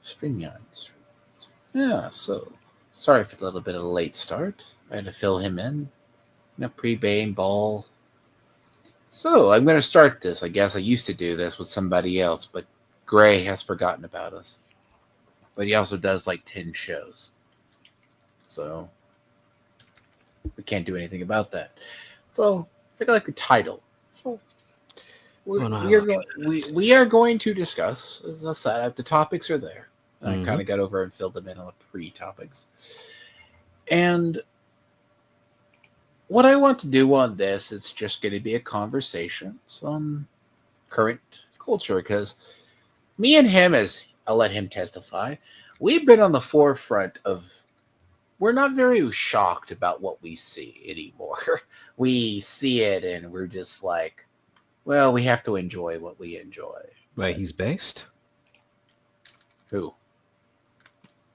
StreamYard. Yeah, so sorry for the little bit of a late start. I had to fill him in. Pre-game ball. So I'm going to start this. I guess I used to do this with somebody else, but Gray has forgotten about us. But he also does like 10 shows. So we can't do anything about that. So I figure like the title. So we are going to discuss, as I said, the topics are there. And I kind of got over and filled them in on the pre-topics. And what I want to do on this is just going to be a conversation, some current culture, because me and him, as I'll let him testify, we've been on the forefront of, we're not very shocked about what we see anymore. We see it and we're just like, well, we have to enjoy what we enjoy. Wait, he's based? Who?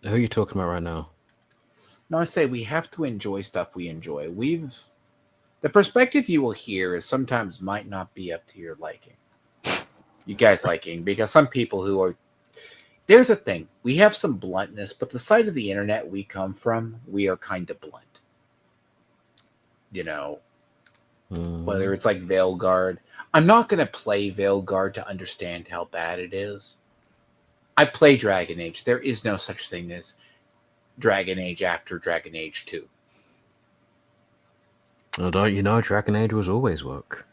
Who are you talking about right now? No, I say we have to enjoy stuff we enjoy. The perspective you will hear is sometimes might not be up to your liking. You guys liking, because some people who are, there's a thing. We have some bluntness, but the side of the internet we come from, we are kind of blunt. Whether it's like Veilguar. I'm not going to play Veilguar to understand how bad it is. I play Dragon Age. There is no such thing as Dragon Age after Dragon Age 2. Well, don't you know Dragon Age was always woke?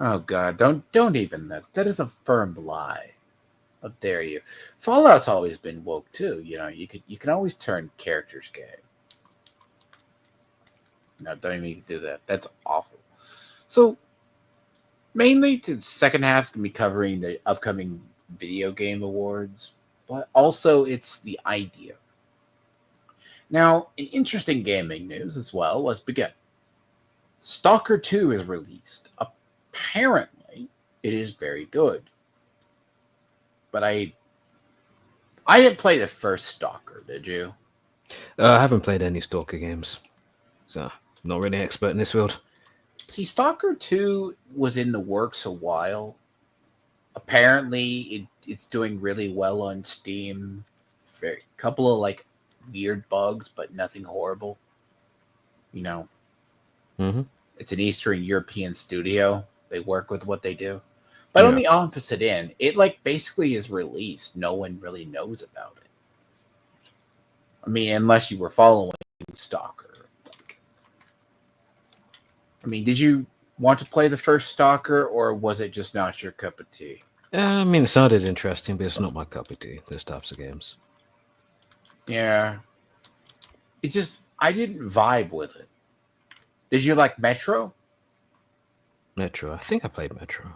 Oh God, don't even that is a firm lie. How dare you? Fallout's always been woke too. You can always turn characters gay. No, don't even do that. That's awful. So mainly the second half's gonna be covering the upcoming video game awards, but also it's the idea. Now, in interesting gaming news as well, let's begin. Stalker 2 is released. Apparently, it is very good. But I didn't play the first Stalker, did you? I haven't played any Stalker games, so I'm not really an expert in this field. See, Stalker 2 was in the works a while. Apparently, it's doing really well on Steam. A couple of like weird bugs, but nothing horrible. It's an Eastern European studio. They work with what they do. But on the opposite end, it like basically is released. No one really knows about it. I mean, unless you were following Stalker. I mean, did you want to play the first Stalker, or was it just not your cup of tea? I mean, it sounded interesting, but it's not my cup of tea, those types of games. Yeah. It's just, I didn't vibe with it. Did you like Metro? Metro. I think I played Metro.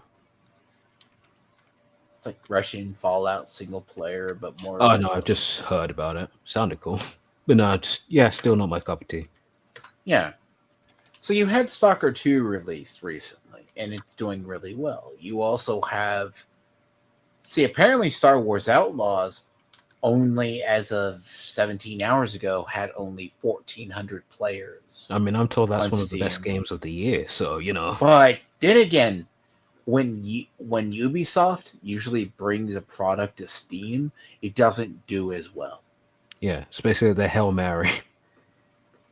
It's like Russian Fallout single player, but more. Oh, no, I've just heard about it. Sounded cool. But no, still not my cup of tea. Yeah. So you had Stalker 2 released recently, and it's doing really well. You also have... See, apparently Star Wars Outlaws, only as of 17 hours ago, had only 1,400 players. I mean, I'm told that's one of the best games of the year, so, But then again, when Ubisoft usually brings a product to Steam, it doesn't do as well. Yeah, it's basically the Hail Mary.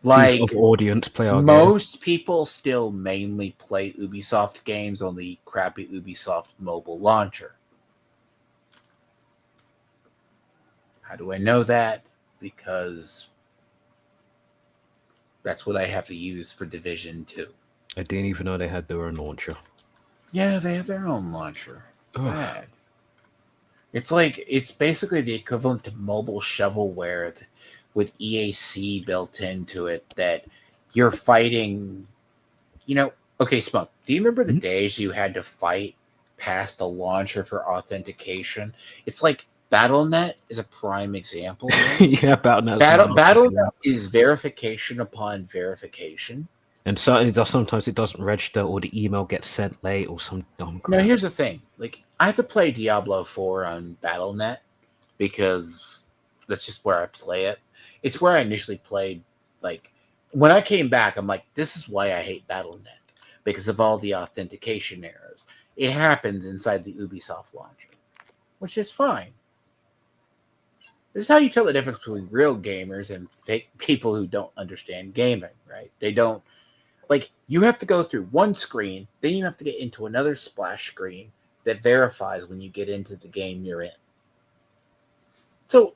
Like, audience play our most game. people still mainly play Ubisoft games on the crappy Ubisoft mobile launcher. How do I know that? Because that's what I have to use for Division 2. I didn't even know they had their own launcher. Yeah, they have their own launcher. Bad. It's basically the equivalent to mobile shovelware with EAC built into it, that you're fighting, okay, Smug, do you remember the days you had to fight past the launcher for authentication? It's like Battle.net is a prime example. Yeah, Battle.net is verification upon verification. And sometimes it doesn't register, or the email gets sent late, or some dumb crap. No, here's the thing. Like, I have to play Diablo 4 on Battle.net because that's just where I play it. It's where I initially played. Like, when I came back, I'm like, this is why I hate Battle.net, because of all the authentication errors. It happens inside the Ubisoft launcher, which is fine. This is how you tell the difference between real gamers and fake people who don't understand gaming, right? They don't like you have to go through one screen, then you have to get into another splash screen that verifies when you get into the game you're in. So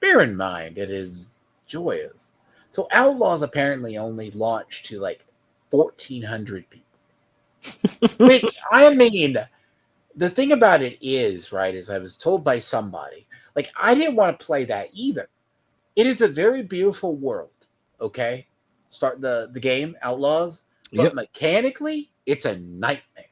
bear in mind it is joyous. So Outlaws apparently only launched to like 1,400 people. Which I mean, the thing about it is, right, is I was told by somebody, like I didn't want to play that either. It is a very beautiful world, okay? Start the game, Outlaws, but mechanically, it's a nightmare.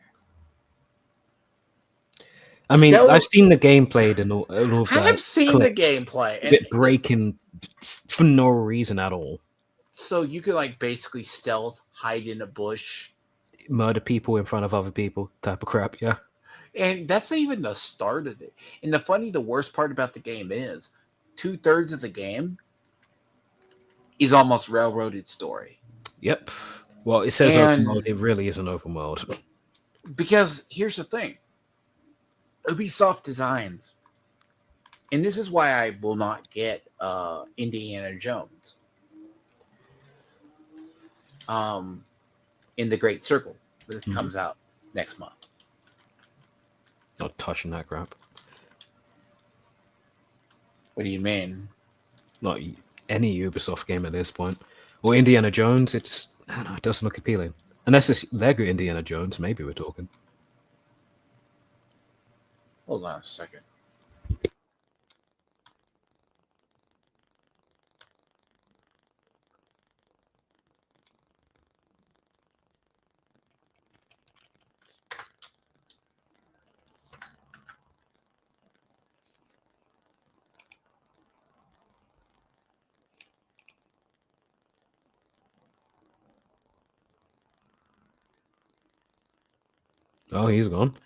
I mean, I've seen the gameplay and all of that. I've seen the gameplay. And it breaking for no reason at all. So you can like basically stealth, hide in a bush. Murder people in front of other people type of crap, yeah. And that's not even the start of it. And the worst part about the game is 2/3 of the game is almost railroaded story. Yep. Well, it says open world. It really is an open world. Because here's the thing. Ubisoft designs, and this is why I will not get Indiana Jones in the Great Circle that comes out next month. Not touching that crap. What do you mean? Not any Ubisoft game at this point. Or Indiana Jones, it just, I don't know, it doesn't look appealing. Unless it's Lego Indiana Jones, maybe we're talking. Hold on a second. Oh, he's gone.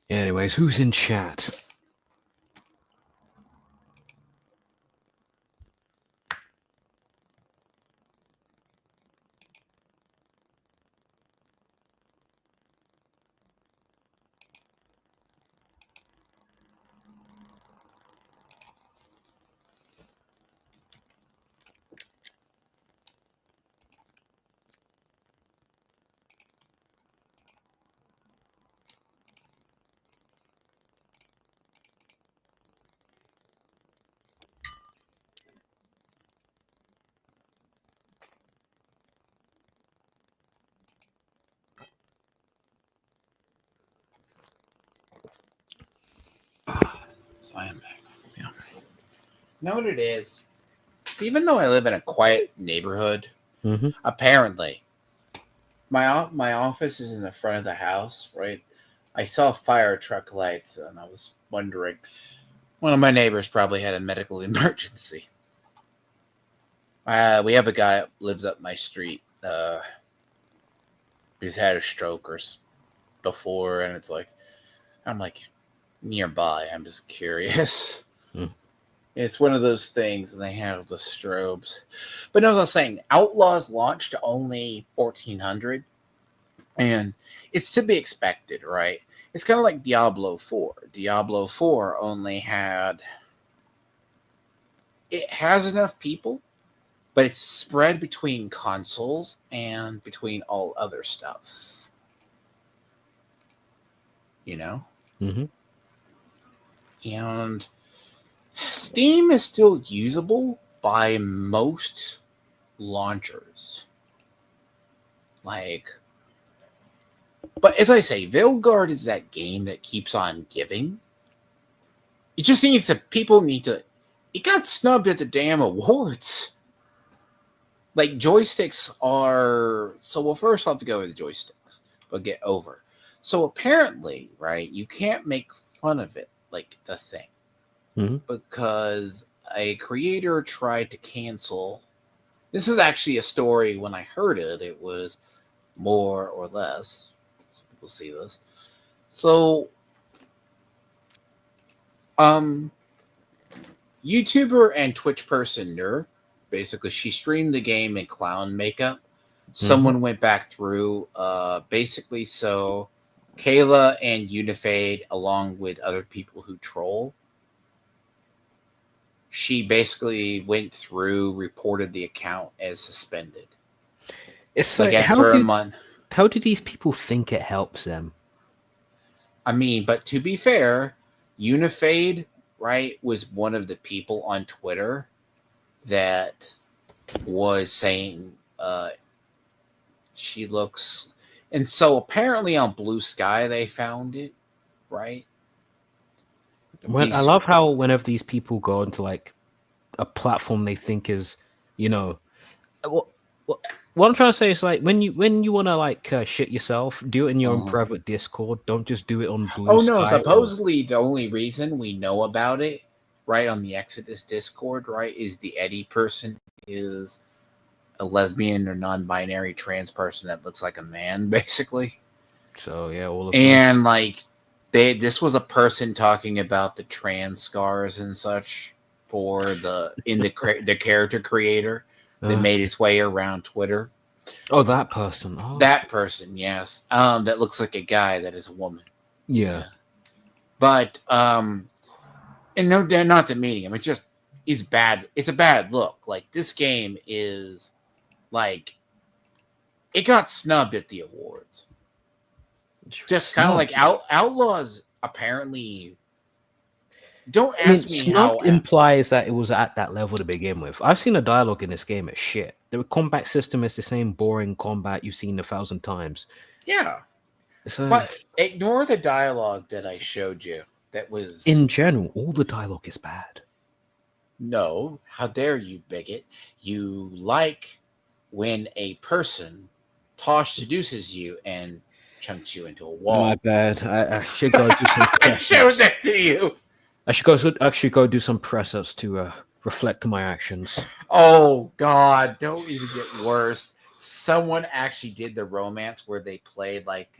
Anyways, who's in chat? So I am back. Yeah. You know what it is? So even though I live in a quiet neighborhood, apparently my office is in the front of the house, right? I saw fire truck lights, and I was wondering, one of my neighbors probably had a medical emergency. We have a guy that lives up my street. He's had a stroke or before, and it's like, I'm like nearby. I'm just curious. It's one of those things, and they have the strobes. But no, as I was saying, Outlaws launched to only 1,400, and it's to be expected, right? It's kind of like Diablo 4. Diablo 4 only had... It has enough people, but it's spread between consoles and between all other stuff. You know? And Steam is still usable by most launchers. Like, but as I say, Veilguard is that game that keeps on giving. It just needs to, people need to, it got snubbed at the damn awards. Like, joysticks are, so we'll first have to go with the joysticks, but get over. So apparently, right, you can't make fun of it, like the thing. Because a creator tried to cancel. This is actually a story. When I heard it, it was more or less. Some people see this. So, YouTuber and Twitch person Nur, basically, she streamed the game in clown makeup. Someone went back through, basically, so Kayla and Unifade, along with other people who troll, she basically went through, reported the account as suspended. It's Like like after a month. how do these people think it helps them? I mean, but to be fair, Unifade, right, was one of the people on Twitter that was saying she looks, and so apparently on Blue Sky they found it, right? I love how whenever these people go into like a platform they think is, you know, what what I'm trying to say is like when you want to like shit yourself, do it in your own private Discord. Don't just do it on Blue Oh Sky. no! Supposedly the only reason we know about it, right, on the Exodus Discord, right, is the Eddie person is a lesbian or non-binary trans person that looks like a man, basically. So yeah, all of And them. like this was a person talking about the trans scars and such for the character creator that made its way around Twitter. Oh, that person. Oh. That person, yes. That looks like a guy that is a woman. Yeah. But and no, not demeaning him. It's bad. It's a bad look. Like this game is like it got snubbed at the awards. Just kind of like Outlaws apparently. Don't ask me how. Smug implies that it was at that level to begin with. I've seen the dialogue in this game as shit. The combat system is the same boring combat you've seen 1,000 times. Yeah. But ignore the dialogue that I showed you. That was in general, all the dialogue is bad. No, how dare you, bigot? You like when a person seduces you and chunks you into a wall. My bad. I should go do some. I showed that to you. I should actually go do some press ups to reflect on my actions. Oh God! Don't even get worse. Someone actually did the romance where they played like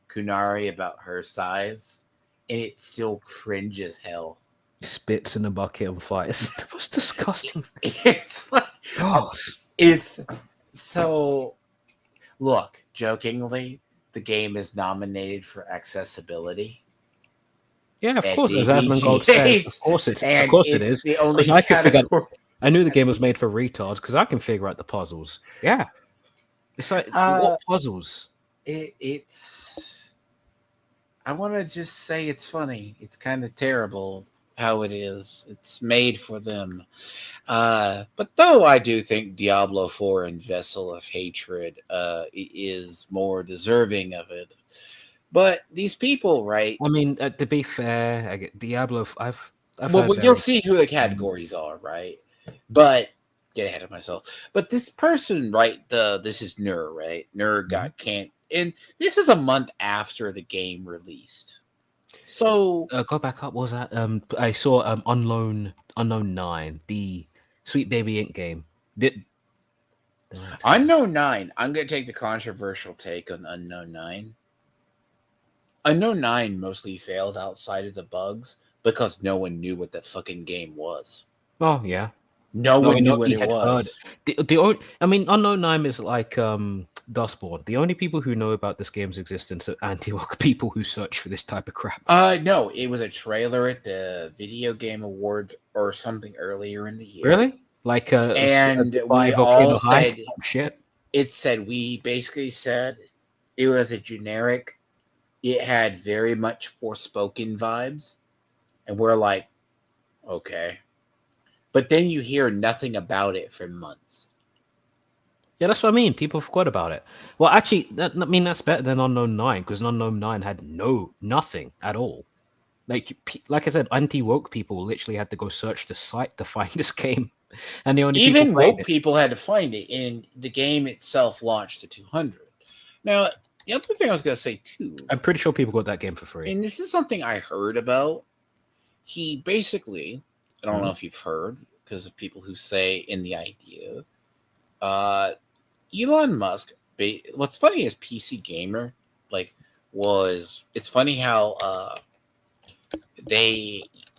Kunari about her size, and it still cringe as hell. Spits in a bucket and fires. It was disgusting. It's like it's so. Look, jokingly, the game is nominated for accessibility. Yeah, of course. As Asmongold says, of course it is. The only category. I knew the game was made for retards because I can figure out the puzzles. Yeah, it's like what puzzles? It's. I want to just say it's funny. It's kind of terrible how it is. It's made for them. But though I do think Diablo 4 and Vessel of Hatred is more deserving of it. But these people, right? I mean, to be fair, I get Diablo. I've you'll see who the categories are, right? But get ahead of myself. But this person, right? This is Nur, right? Nur got can't, and this is a month after the game released. So go back up. What was that? I saw Unknown 9, the Sweet Baby Inc. game. Unknown 9. I'm going to take the controversial take on Unknown 9. Unknown 9 mostly failed outside of the bugs because no one knew what the fucking game was. Oh, yeah. No one knew what it was. Unknown 9 is like Dustborn. The only people who know about this game's existence are anti-woke people who search for this type of crap. No, it was a trailer at the Video Game Awards or something earlier in the year. Really? Like and we all said shit. It said we basically said it was a generic. It had very much Forspoken vibes, and we're like, okay. But then you hear nothing about it for months. Yeah, that's what I mean. People forgot about it. Well, actually, that's better than Unknown 9 because Unknown 9 had nothing at all. Like I said, anti-woke people literally had to go search the site to find this game, and the only even woke people had to find it. And the game itself launched to 200. Now, the other thing I was going to say too, I'm pretty sure people got that game for free. And this is something I heard about. He basically, I don't know if you've heard because of people who say in the idea. Elon Musk. What's funny is PC Gamer, it's funny how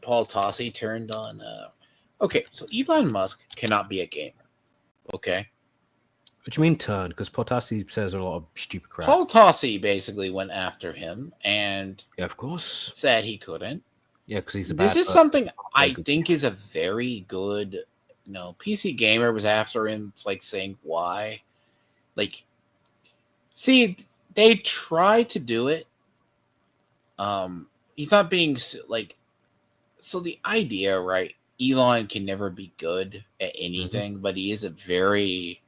Paul Tossi turned on. Okay, so Elon Musk cannot be a gamer. Okay. What do you mean turn? Because Paul Tossi says a lot of stupid crap. Paul Tossi basically went after him and of course said he couldn't. Yeah, because he's a This bad is person. something I think is a very good. PC Gamer was after him, like saying why. Like, see, they try to do it. He's not being like. So the idea, right? Elon can never be good at anything, but he is a very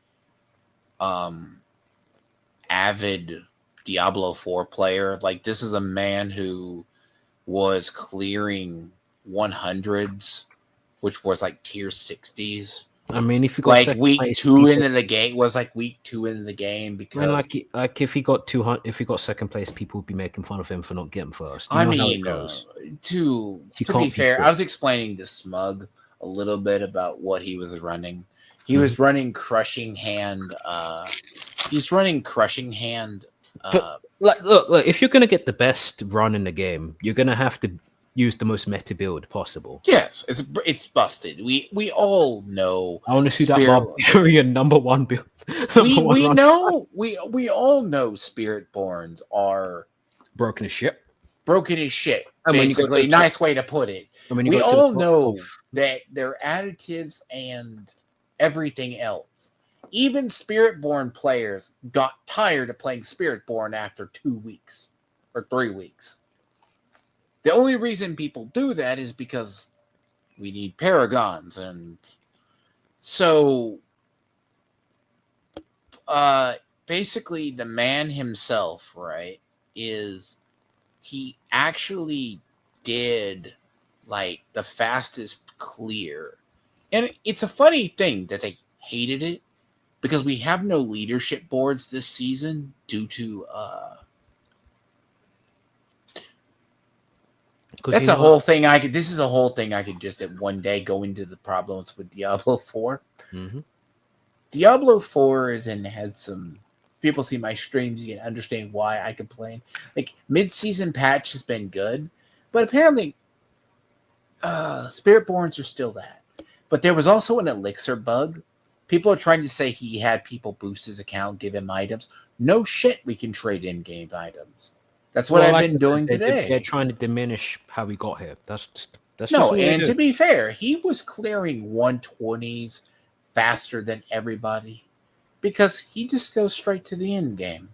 avid Diablo 4 player. Like, this is a man who was clearing 100s, which was like tier 60s. I mean, if you got Like second week place, two into the game was like week 2 into the game because I mean, like if he got 200, if he got second place, people would be making fun of him for not getting first. You I know how it mean, goes. to be fair, I was explaining to Smug a little bit about what he was running. He was running Crushing Hand. He's running Crushing Hand. But look, if you're gonna get the best run in the game, you're gonna have to use the most meta build possible. Yes, it's busted. We all know. I want to see that barbarian number one build. We know we all know Spiritborns are broken as shit. Broken as shit. And basically, nice way to put it. We all know that their additives and everything else. Even Spiritborn players got tired of playing Spiritborn after 2 weeks or 3 weeks. The only reason people do that is because we need paragons, and so basically the man himself, right, is he actually did like the fastest clear. And it's a funny thing that they hated it because we have no leadership boards this season due to that's a whole thing this is a whole thing I could just at one day go into the problems with Diablo 4. Diablo 4 had some people see my streams, you can understand why I complain. Like, mid-season patch has been good, but apparently Spiritborns are still that. But there was also an elixir bug. People are trying to say he had people boost his account, give him items. No shit, we can trade in-game items. That's what I've been doing today. They're trying to diminish how we got here. That's no, and to be fair, he was clearing 120s faster than everybody because he just goes straight to the end game.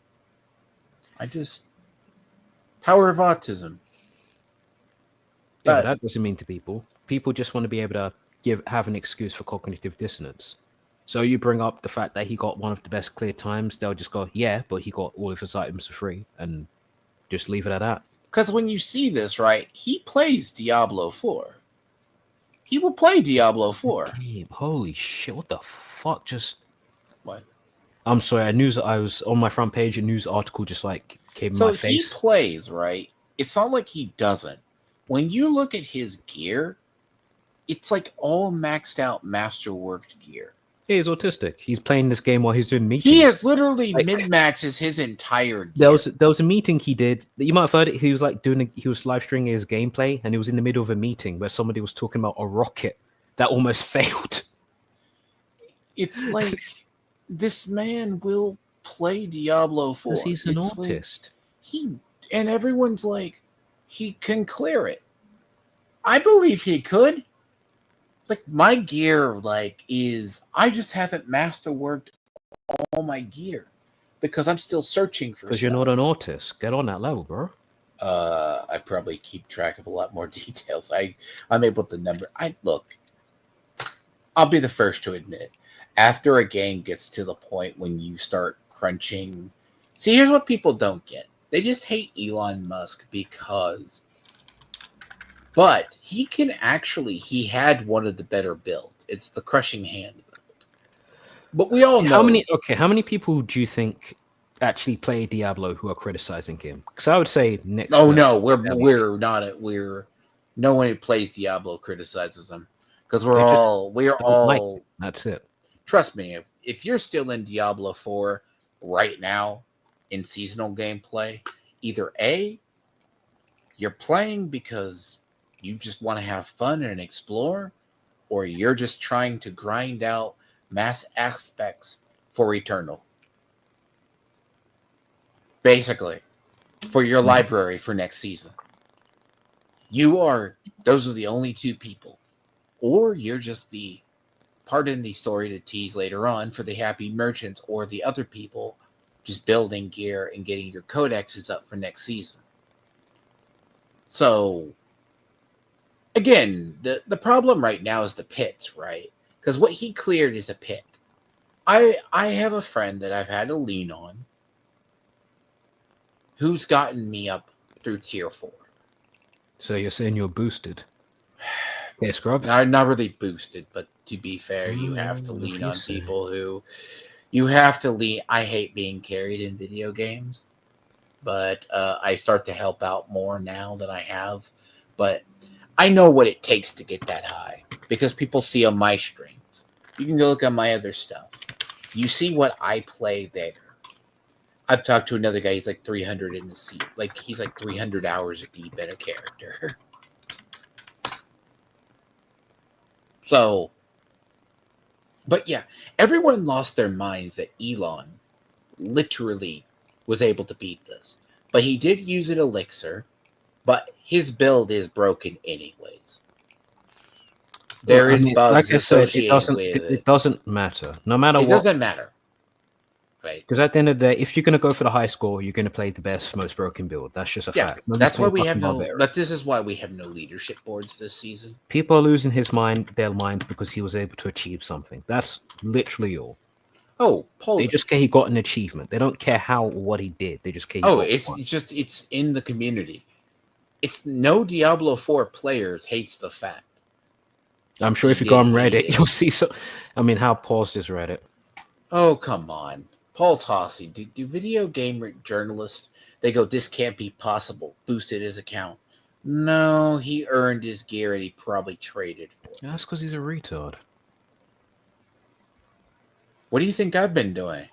Power of autism. Yeah, but that doesn't mean to people. People just want to be able to have an excuse for cognitive dissonance. So you bring up the fact that he got one of the best clear times, they'll just go, yeah, but he got all of his items for free, and just leave it at that. Because when you see this, right, he plays Diablo 4. He will play Diablo 4. Holy shit, what the fuck just... What? I'm sorry, I was on my front page, a news article just like came in my face. So he plays, right? It's not like he doesn't. When you look at his gear, it's like all maxed out masterworked gear. Yeah, he's autistic. He's playing this game while he's doing meetings. He is literally min-maxes his entire gear. There was a meeting he did. You might have heard it. He was like he was live streaming his gameplay, and it was in the middle of a meeting where somebody was talking about a rocket that almost failed. It's like this man will play Diablo 4. Because he's an autist. And everyone's like, he can clear it. I believe he could. Like, my gear, I just haven't masterworked all my gear because I'm still searching for. Because you're not an autist. Get on that level, bro. I probably keep track of a lot more details. I'm able to number. I'll be the first to admit, after a game gets to the point when you start crunching. See, here's what people don't get. They just hate Elon Musk because. But he had one of the better builds. It's the Crushing Hand build. But we all know. How many people do you think actually play Diablo who are criticizing him? Because I would say next. Oh no, we're not. No one who plays Diablo criticizes him because we're all. That's it. Trust me, if you're still in Diablo 4 right now in seasonal gameplay, either A, you're playing because you just want to have fun and explore, or you're just trying to grind out mass aspects for Eternal. Basically, for your library for next season. those are the only two people. Or you're just the part in the story to tease later on for the happy merchants or the other people just building gear and getting your codexes up for next season. So, again, the problem right now is the pits, right? Because what he cleared is a pit. I have a friend that I've had to lean on who's gotten me up through tier 4. So you're saying you're boosted? Yeah, scrub. Not really boosted, but to be fair, you have to lean on people who you have to lean. I hate being carried in video games, but I start to help out more now than I have. But I know what it takes to get that high because people see on my streams. You can go look at my other stuff. You see what I play there. I've talked to another guy. He's like 300 in the seat. Like he's like 300 hours deep in a character. So, but yeah, everyone lost their minds that Elon literally was able to beat this. But he did use an elixir, but his build is broken anyways. There is bugs like I said, associated with it. It doesn't matter. No matter what. It doesn't matter. Right. Because at the end of the day, if you're going to go for the high score, you're going to play the best, most broken build. That's just a fact. That's why we have no. But this is why we have no leadership boards this season. People are losing their mind because he was able to achieve something. That's literally all. Oh, Paul. They just care he got an achievement. They don't care how or what he did. They just care. It's in the community. It's no Diablo 4 players hates the fact. I'm sure if you go on Reddit, you'll see so. I mean, how paused is Reddit? Oh, come on. Paul Tossi, do video game journalists, they go, this can't be possible, boosted his account. No, he earned his gear and he probably traded for it. That's because he's a retard. What do you think I've been doing?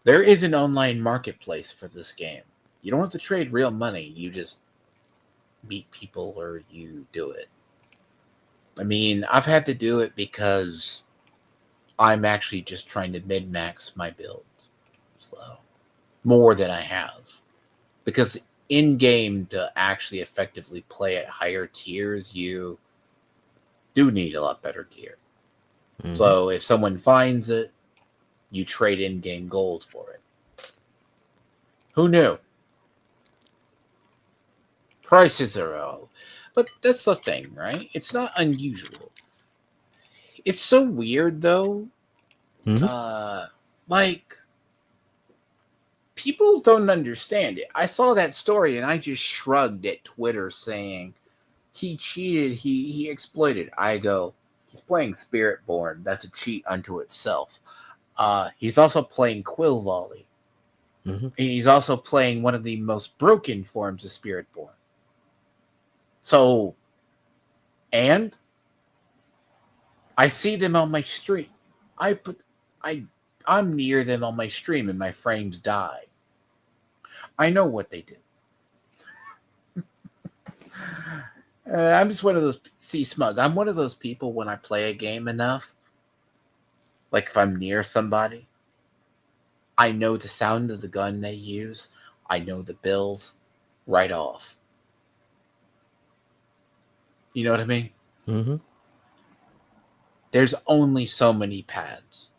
There is an online marketplace for this game. You don't have to trade real money. You just meet people or you do it. I mean, I've had to do it because I'm actually just trying to min-max my build. So, more than I have. Because in-game, to actually effectively play at higher tiers, you do need a lot better gear. Mm-hmm. So, if someone finds it, you trade in-game gold for it. Who knew? Prices are all. But that's the thing, right? It's not unusual. It's so weird, though. Mm-hmm. Like, people don't understand it. I saw that story and I just shrugged at Twitter saying, he cheated, he exploited. I go, he's playing Spiritborn. That's a cheat unto itself. He's also playing Quill Volley. Mm-hmm. He's also playing one of the most broken forms of Spiritborn. So, and I see them on my stream. I'm near them on my stream and my frames die. I know what they do. I'm just one of those. See, Smug, I'm one of those people when I play a game enough, like if I'm near somebody, I know the sound of the gun they use. I know the build right off. You know what I mean? Mm-hmm. There's only so many pads.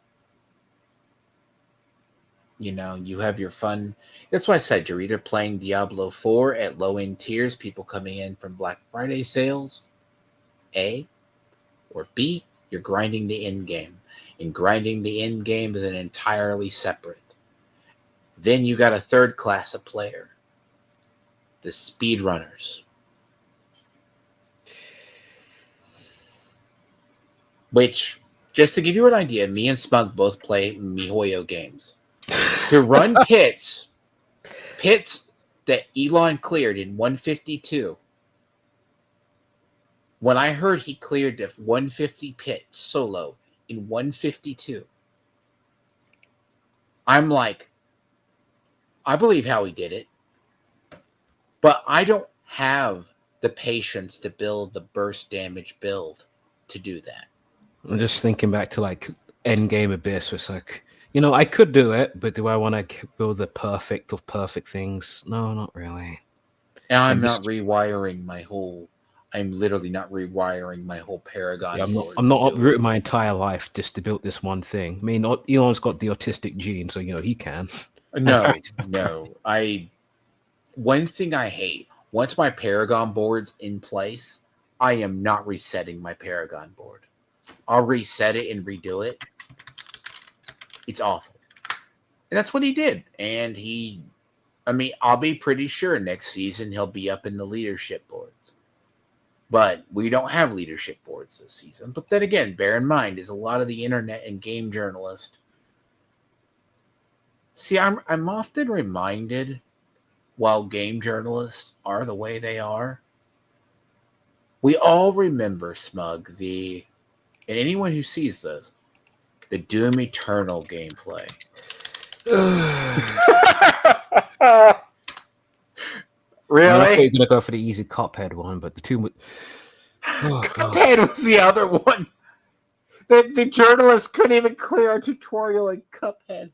You know, you have your fun. That's why I said you're either playing Diablo 4 at low-end tiers, people coming in from Black Friday sales, A, or B, you're grinding the end game. And grinding the end game is an entirely separate. Then you got a third class of player, the speedrunners. Which, just to give you an idea, me and Smug both play MiHoYo games. To run pits that Elon cleared in 152. When I heard he cleared the 150 pit solo in 152, I'm like, I believe how he did it, but I don't have the patience to build the burst damage build to do that. I'm just thinking back to like Endgame Abyss. It's like, you know, I could do it, but do I want to build the perfect of perfect things? No, not really. And I'm literally not rewiring my whole Paragon board. I'm not uprooting my entire life just to build this one thing. I mean, Elon's got the autistic gene, so he can. No. One thing I hate, once my Paragon board's in place, I am not resetting my Paragon board. I'll reset it and redo it. It's awful. And that's what he did. And I'll be pretty sure next season he'll be up in the leadership boards. But we don't have leadership boards this season. But then again, bear in mind, is a lot of the internet and game journalists. See, I'm often reminded, while game journalists are the way they are, we all remember, Smug, and anyone who sees this, the Doom Eternal gameplay. Really? I thought you were gonna go for the easy Cuphead one, but the two. Cuphead was the other one. The journalists couldn't even clear a tutorial in Cuphead.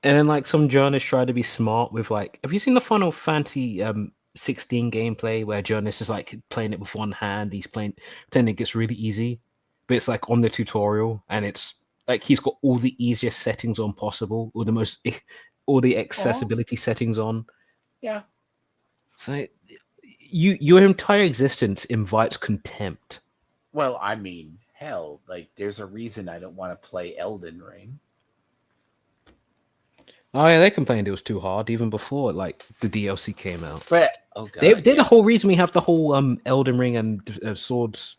And then, like, some journalists try to be smart with, like, have you seen the Final Fantasy 16 gameplay where journalist is like playing it with one hand? He's pretending it gets really easy, but it's like on the tutorial, and it's like he's got all the easiest settings on possible, or all the accessibility settings on. Yeah. So your entire existence invites contempt. Well, I mean, hell, like there's a reason I don't want to play Elden Ring. Oh yeah, they complained it was too hard even before like the DLC came out. But they're the whole reason we have the whole Elden Ring and swords.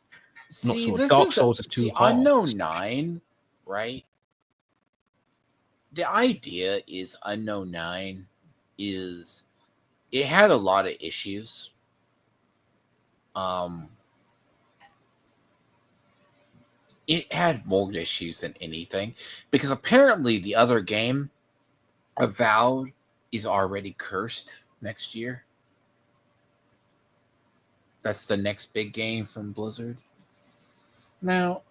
Dark Souls is too hard. Unknown 9, right? The idea is Unknown 9 is it had a lot of issues. It had more issues than anything because apparently the other game, Avowed, is already cursed next year. That's the next big game from Blizzard. Now,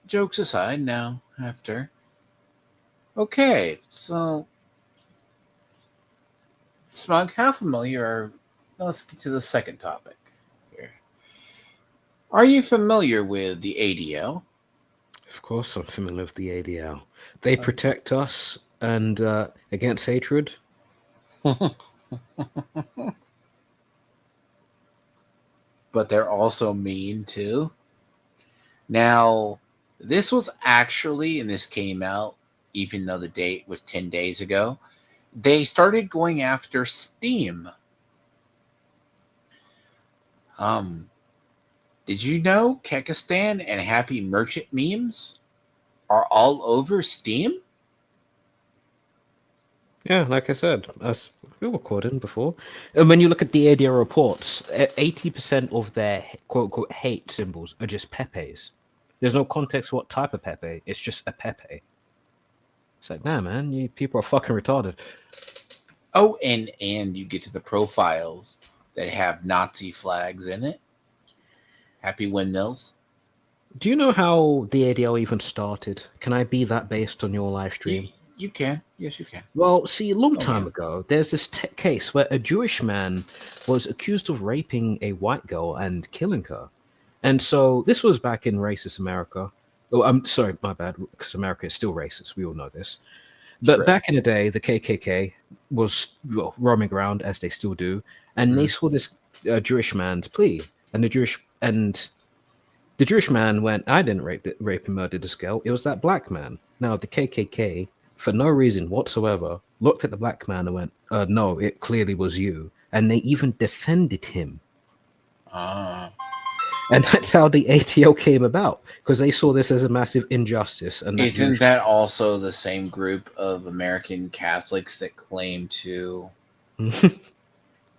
jokes aside, okay, so Smug, how familiar are... Let's get to the second topic here. Are you familiar with the ADL? Of course I'm familiar with the ADL. They protect us and against hatred. But they're also mean too. Now, this was actually, and this came out even though the date was 10 days ago, they started going after Steam. Did you know Kekistan and Happy Merchant memes are all over Steam? Yeah, like I said, we were recording before. And when you look at the ADL reports, 80% of their quote-unquote hate symbols are just Pepes. There's no context what type of Pepe. It's just a Pepe. It's like, nah, man, you people are fucking retarded. Oh, and you get to the profiles that have Nazi flags in it. Happy windmills. Do you know how the ADL even started? Can I be that based on your live stream? You can. Yes, you can. Well, see, a long time ago, there's this case where a Jewish man was accused of raping a white girl and killing her. And so this was back in racist America. Oh, I'm sorry, my bad, because America is still racist. We all know this. But back in the day, the KKK was roaming around, as they still do, and they saw this Jewish man's plea. And the Jewish man went, I didn't rape and murder this girl. It was that black man. Now, the KKK, for no reason whatsoever, looked at the black man and went, no, it clearly was you. And they even defended him. And that's how the ATL came about, because they saw this as a massive injustice. And isn't that also the same group of American Catholics that claim to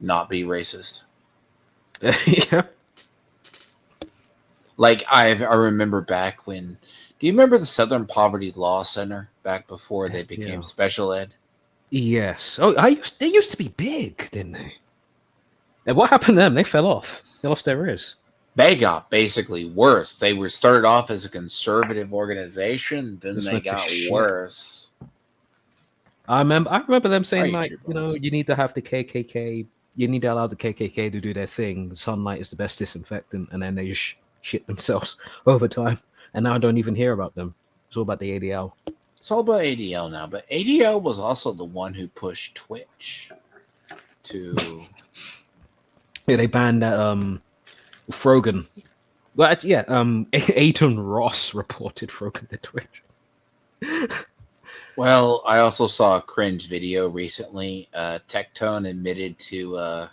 not be racist? Yeah. Like, I remember back when... Do you remember the Southern Poverty Law Center back before they became special ed? Yes. Oh, they used to be big, didn't they? And what happened to them? They fell off. They lost their ears. They got basically worse. They were started off as a conservative organization, then they got worse. I remember them saying Sorry, like, True you know, Bones. you need to have the KKK. You need to allow the KKK to do their thing. Sunlight is the best disinfectant, and then they just shit themselves over time. And now I don't even hear about them. It's all about the ADL. It's all about ADL now, but ADL was also the one who pushed Twitch to. Yeah, they banned that Frogan. Well, yeah, Aiton Ross reported Frogan to Twitch. Well, I also saw a cringe video recently. Tectone admitted to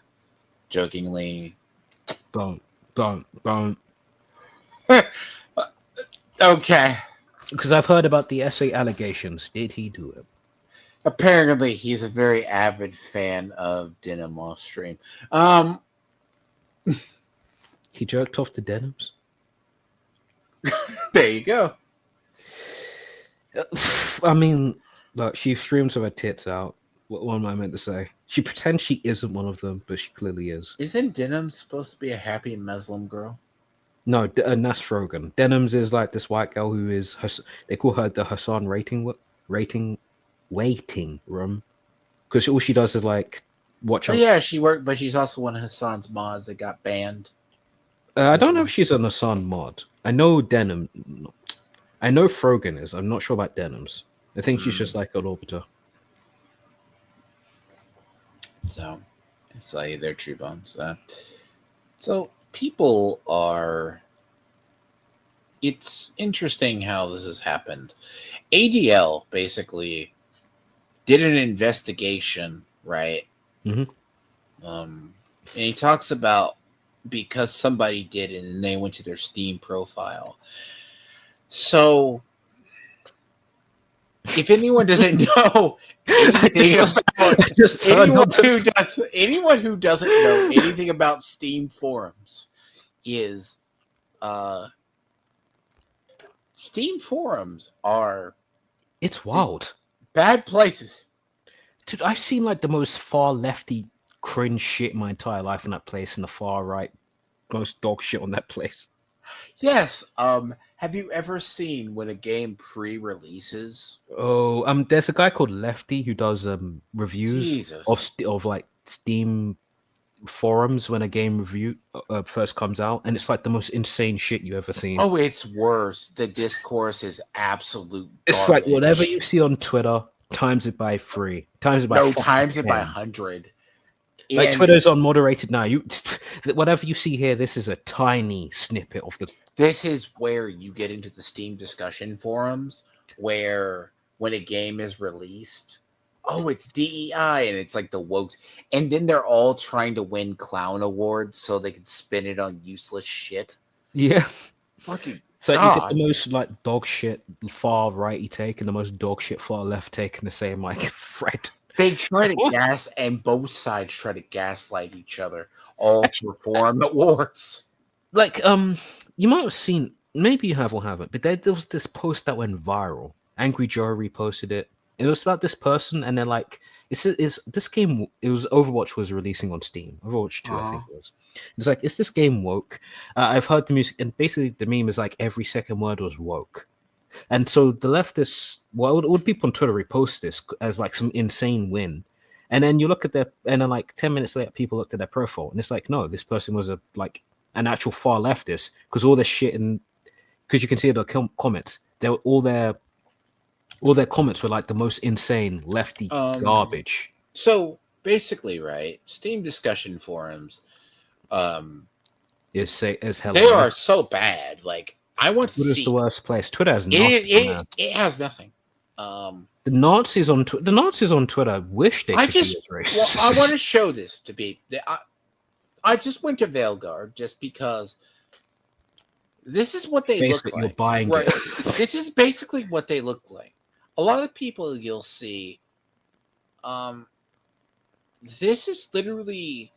jokingly. Don't. Okay. Because I've heard about the essay allegations. Did he do it? Apparently, he's a very avid fan of Denim off stream. He jerked off the denims? There you go. I mean, look, she streams with her tits out. What am I meant to say? She pretends she isn't one of them, but she clearly is. Isn't Denim supposed to be a happy Muslim girl? No, that's Frogan. Denims is like this white girl who is. They call her the Hassan waiting room, because all she does is like watch. Oh, yeah, she worked, but she's also one of Hassan's mods that got banned. I don't know if she's an Hassan mod. I know Denim. I know Frogan is. I'm not sure about Denims. I think she's just like an orbiter. So, it's like they're True Bones. So, people are. It's interesting how this has happened. ADL basically did an investigation, right? Mm-hmm. And he talks about because somebody did it and they went to their Steam profile. So, if anyone doesn't know anyone who doesn't know anything about Steam forums is Steam forums are it's wild. Bad places. Dude, I've seen like the most far lefty cringe shit in my entire life in that place, and the far right most dog shit on that place. Yes. Have you ever seen when a game pre-releases? Oh, there's a guy called Lefty who does reviews of like Steam forums when a game review first comes out, and it's like the most insane shit you ever seen. Oh, it's worse. The discourse is absolute it's garbage. Like whatever you see on Twitter, times it by 3, times it by times it by 100. Like Twitter's unmoderated now. Whatever you see here, this is a tiny snippet of the. This is where you get into the Steam discussion forums, where when a game is released, oh, it's DEI, and it's like the woke, and then they're all trying to win clown awards so they can spin it on useless shit. Yeah, fucking. So you get the most like dog shit far righty take and the most dog shit far left take in the same like thread. They try to and both sides try to gaslight each other, all for forum awards. Like, you might have seen, maybe you have or haven't, but there was this post that went viral. Angry Joe reposted it. It was about this person, and they're like, "Is this game?" It was Overwatch was releasing on Steam. Overwatch 2, I think it was. It's like, "Is this game woke?" I've heard the music, and basically the meme is like every second word was woke. And so the leftists, all people on Twitter repost this as like some insane win. And then you look at and then like 10 minutes later, people looked at their profile, and it's like, no, this person was an actual far leftist, because all their shit, and because you can see the comments, all their comments were like the most insane lefty garbage. So basically, right, Steam discussion forums, is hell. They are so bad. Like, I want to see. Twitter's the worst place. Twitter has nothing. It has nothing. The Nazis on Twitter wish they could be as racist. Well, I want to show this to be. I just went to Veilguar just because this is what they look like. You're buying it. This is basically what they look like. A lot of people you'll see. This is literally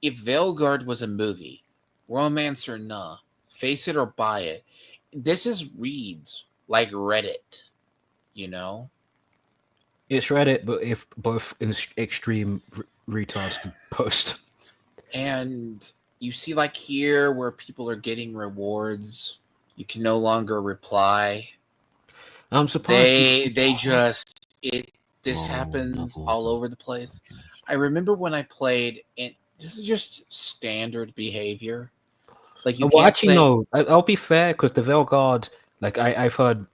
if Veilguard was a movie, romance or nah, face it or buy it. This reads like Reddit, you know. It's Reddit, but if both extreme retards can post. And you see, like here, where people are getting rewards, you can no longer reply. I'm surprised. They just this happens all over the place. I remember when I played, and this is just standard behavior. Like you well, can't actually, say no. I'll be fair because the Veilguard, like I've heard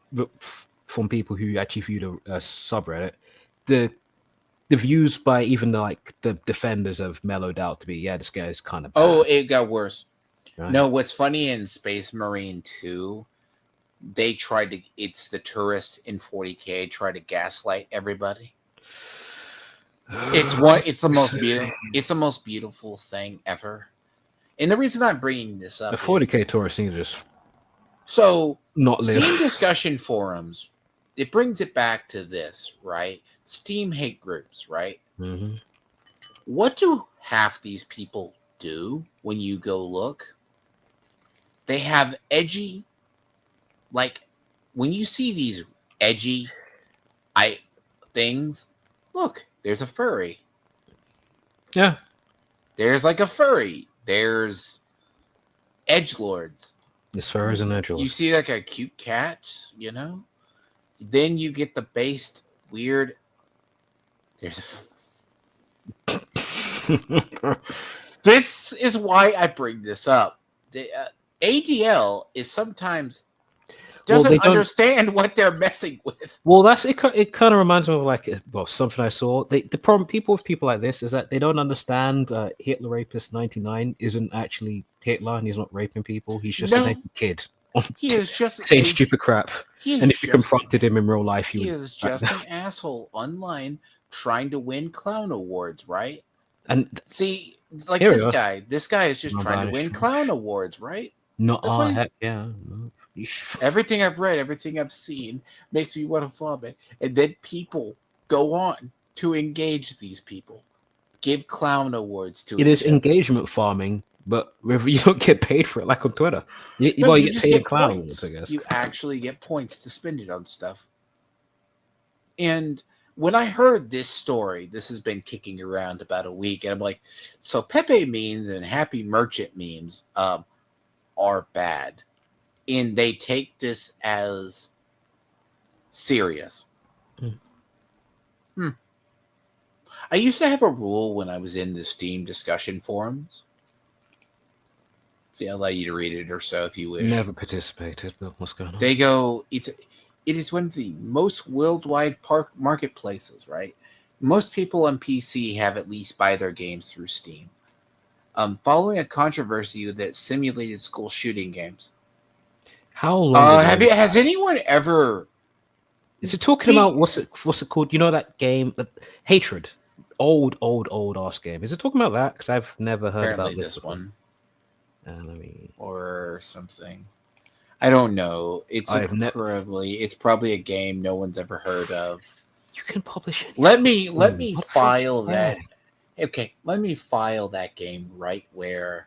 from people who actually view the subreddit, the views by even the defenders have mellowed out to be, yeah, this guy is kind of bad. Oh, it got worse. Right? No, what's funny in Space Marine 2, they tried to. It's the tourist in 40K try to gaslight everybody. It's the most beautiful. It's the most beautiful thing ever. And the reason I'm bringing this up The 40K tourists need to just not live. Steam discussion forums. It brings it back to this, right? Steam hate groups, right? Mm-hmm. What do half these people do when you go look? They have edgy, like when you see these edgy things, look, there's a furry. Yeah. There's like a furry. There's edgelords. There's furries and edgelords. You see like a cute cat, you know? Then you get the based weird. There's this is why I bring this up. The ADL is sometimes doesn't understand what they're messing with. Well, it kind of reminds me of something I saw. The problem with people like this is that they don't understand Hitler Rapist 99 isn't actually Hitler and he's not raping people. He's just a kid. He is just saying stupid crap. And if you confronted him in real life, he is just an asshole online trying to win clown awards, right? And see, like this guy is just trying to win clown awards, right? No, heck yeah. No. Everything I've read, everything I've seen makes me want to vomit. And then people go on to engage these people, give clown awards to. It is engagement farming, but you don't get paid for it, like on Twitter. You get paid in clown awards, I guess. You actually get points to spend it on stuff. And when I heard this story, this has been kicking around about a week, and I'm like, so Pepe memes and Happy Merchant memes are bad. And they take this as serious. I used to have a rule when I was in the Steam discussion forums. See, I'll allow you to read it or so if you wish. Never participated, but what's going on? They go, it is one of the most worldwide marketplaces, right? Most people on PC have at least buy their games through Steam. Following a controversy that simulated school shooting games. How long? Has anyone ever? Is it talking about what's it called? You know that game, Hatred, old ass game. Is it talking about that? Because I've never heard about this one. Let or something. I don't know. It's probably a game no one's ever heard of. You can publish it. Let me file that. Okay, let me file that game right where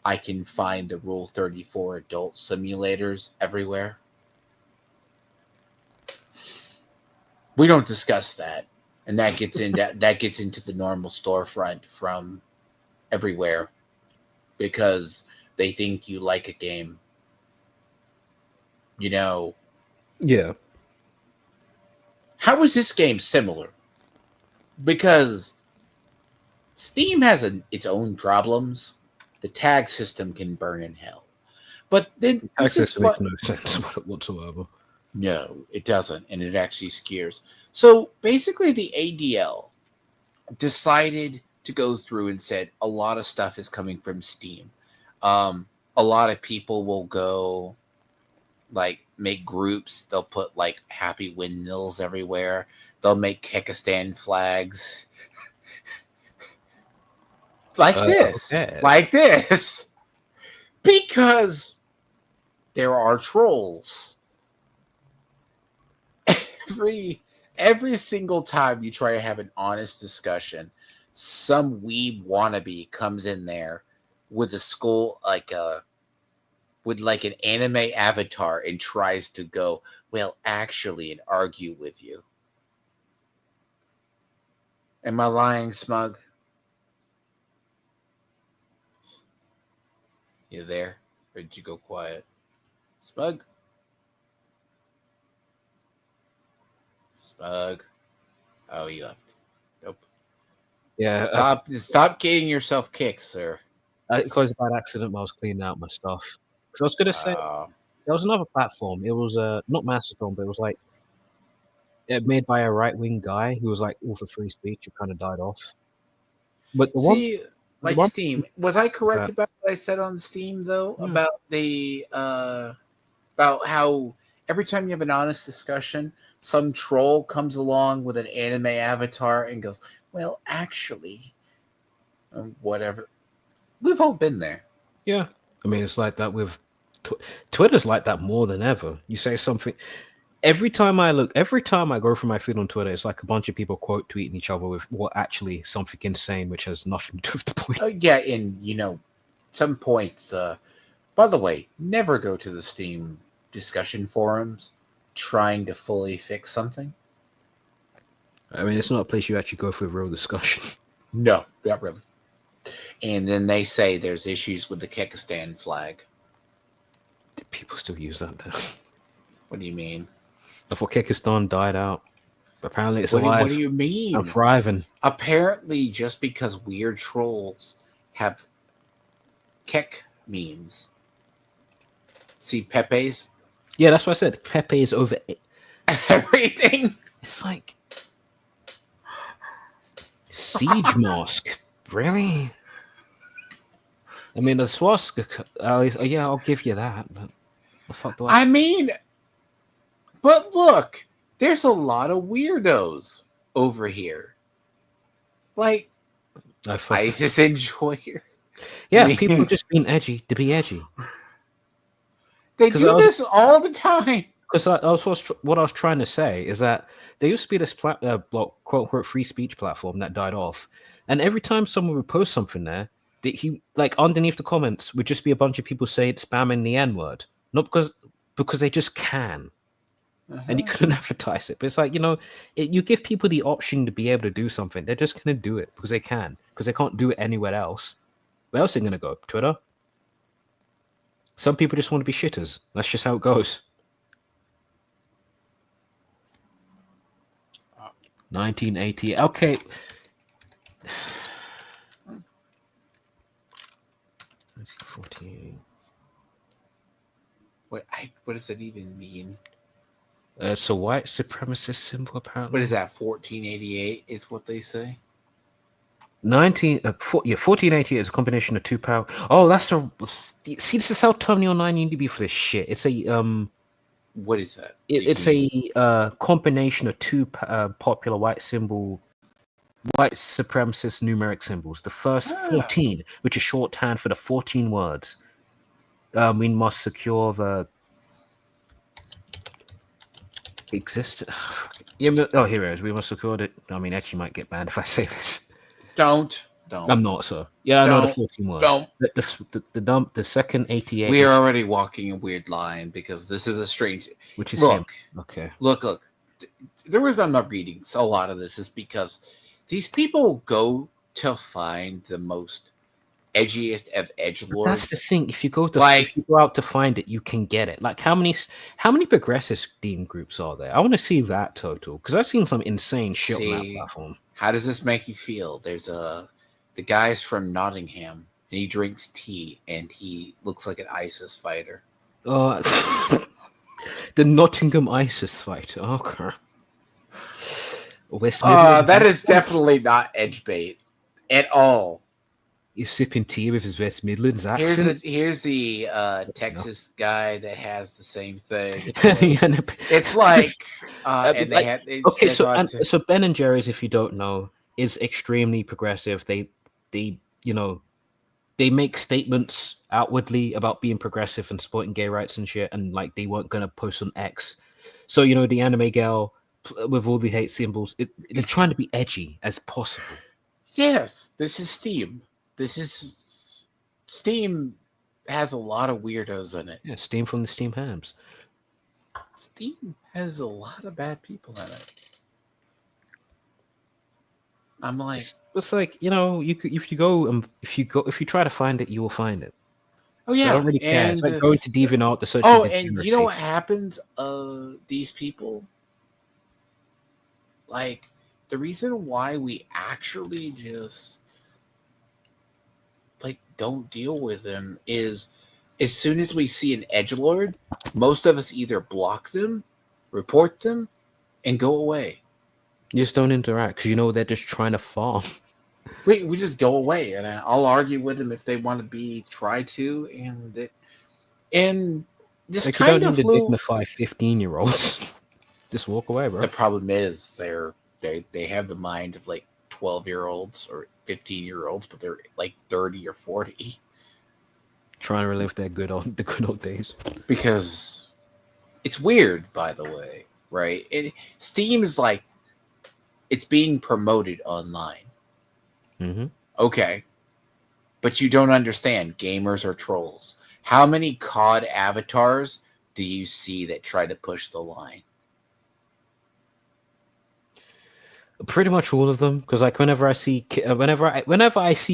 I can find the Rule 34 adult simulators everywhere. We don't discuss that, and that gets into the normal storefront from everywhere because they think you like a game. You know. Yeah. How is this game similar? Because Steam has its own problems. The tag system can burn in hell. But then this makes no sense whatsoever. No, it doesn't, and it actually scares. So basically the ADL decided to go through and said a lot of stuff is coming from Steam. A lot of people will go make groups. They'll put happy windmills everywhere. They'll make Kekistan flags. Like this. Because there are trolls. Every single time you try to have an honest discussion, some weeb wannabe comes in there with a skull with an anime avatar and tries to go, well, actually, and argue with you. Am I lying, Smug? You there? Or did you go quiet? Smug? Smug? Oh, he left. Nope. Yeah, Stop getting yourself kicked, sir. it caused a bad accident while I was cleaning out my stuff. Because I was gonna say Uh, there was another platform. It was not Mastodon, but it was like made by a right wing guy who was like all for free speech. Who kind of died off. But see, the like one, Steam. Was I correct about what I said on Steam though? yeah. About how every time you have an honest discussion, some troll comes along with an anime avatar and goes, "Well, actually, whatever." We've all been there. Yeah, I mean it's like that with Twitter's like that more than ever. You say something every time I go through my feed on Twitter, it's like a bunch of people quote tweeting each other with what actually something insane, which has nothing to do with the point. Oh yeah, and some points. By the way, never go to the Steam discussion forums trying to fully fix something. I mean, it's not a place you actually go for a real discussion. No, not really. And then they say there's issues with the Kekistan flag. Do people still use that now? What do you mean? I thought Kyrgyzstan died out. Apparently it's What alive. do you mean? I'm thriving. Apparently, just because weird trolls have Kek memes. See Pepe's? Yeah, that's what I said. Pepe is over everything. It's like Siege Mask. Really? I mean, the swastika. Yeah, I'll give you that. But the fuck do I mean, but look, there's a lot of weirdos over here. Like, ISIS enjoyer. Yeah, people just being edgy to be edgy. They do this all the time. Because what I was trying to say is that there used to be this quote unquote free speech platform that died off, and every time someone would post something there, that he like underneath the comments would just be a bunch of people saying spamming the N word, not because they just can, and you couldn't advertise it. But it's like you give people the option to be able to do something, they're just gonna do it because they can, because they can't do it anywhere else. Where else are they gonna go? Twitter. Some people just want to be shitters. That's just how it goes. 1980. Okay. 1948. What does that even mean? It's a white supremacist symbol, apparently. What is that? 1488 is what they say. 1488 is a combination of two power. Oh, that's see, this is how Tony online you need to be for this shit. It's a What is that? It's a combination of two popular white supremacist numeric symbols. The first 14, which is shorthand for the 14 words. We must secure the exist. Yeah. Oh, here it is. We must secure it. I mean, actually, might get banned if I say this. Don't. I'm not, sir. Yeah, I know the 14 words. Don't. The second 88. We are already walking a weird line because this is a strange. Which is look. Him. Okay. Look. The reason I'm not reading a lot of this is because these people go to find the most edgiest of edgelords. That's the thing. If you go out to find it, you can get it. Like how many progressive Steam groups are there? I want to see that total because I've seen some insane shit on that platform. How does this make you feel? There's the guy's from Nottingham and he drinks tea and he looks like an ISIS fighter. The Nottingham ISIS fighter. Okay. That is definitely not edge bait at all. He's sipping tea with his West Midlands accent. Here's the Texas guy that has the same thing. It's like, and they have. Okay, so Ben and Jerry's, if you don't know, is extremely progressive. They make statements outwardly about being progressive and supporting gay rights and shit, and like they weren't gonna post on X. So the anime girl with all the hate symbols, they're trying to be edgy as possible. Yes, this is Steam. Steam has a lot of weirdos in it. Yeah, Steam from the Steam Hams. Steam has a lot of bad people in it. I'm like, it's like if you try to find it, you will find it. Oh yeah, so I don't really care. It's like going to DeviantArt to search. Oh, and you know what happens? These people, like, the reason why we actually just like don't deal with them is as soon as we see an edgelord, most of us either block them, report them, and go away. You just don't interact because you know they're just trying to farm. We just go away, and I'll argue with them if they want to try to, and this Like, you kind don't of need to flew. dignify 15-year-olds. Just walk away, bro. The problem is they have the mind of like 12-year-olds or 15-year-olds, but they're like 30 or 40. Trying to relive the good old days. Because it's weird, by the way, right? Steam is like it's being promoted online. Mm-hmm. Okay. But you don't understand. Gamers are trolls. How many COD avatars do you see that try to push the line? Pretty much all of them, because like whenever I see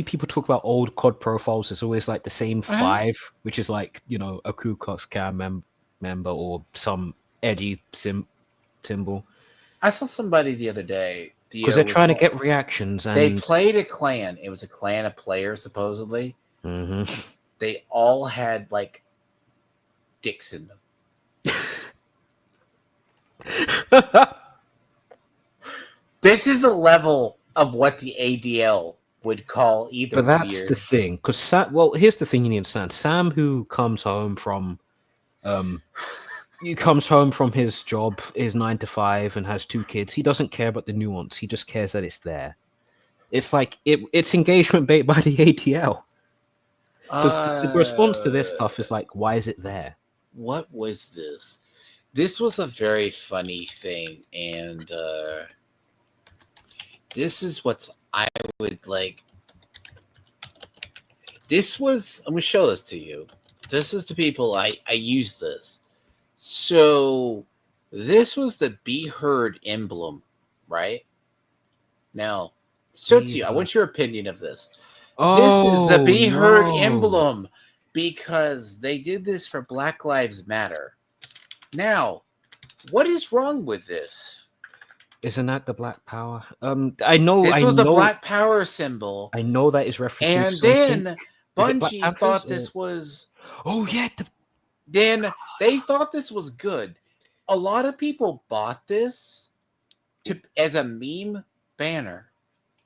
people talk about old COD profiles, it's always like the same 5, which is like, you know, a Ku Klux Klan member or some edgy symbol. I saw somebody the other day because they're trying to get reactions, and they played a clan. It was a clan of players, supposedly. Mm-hmm. They all had like dicks in them. This is the level of what the ADL would call either. But that's weird. the thing, because here's the thing you need to understand. Sam, who comes home from his job, is 9 to 5, and has 2 kids. He doesn't care about the nuance. He just cares that it's there. It's like it's engagement bait by the ADL. Because the response to this stuff is like, why is it there? What was this? This was a very funny thing, and this is what I would like. I'm going to show this to you. This is the people I use this. So this was the Be Heard emblem, right? Now, show it to you. I want your opinion of this. This is the Be Heard emblem because they did this for Black Lives Matter. Now, what is wrong with this? Isn't that the Black Power? I know this was the Black Power symbol. I know that is referencing and something. Then Bungie thought this was. Oh yeah. Then they thought this was good. A lot of people bought this as a meme banner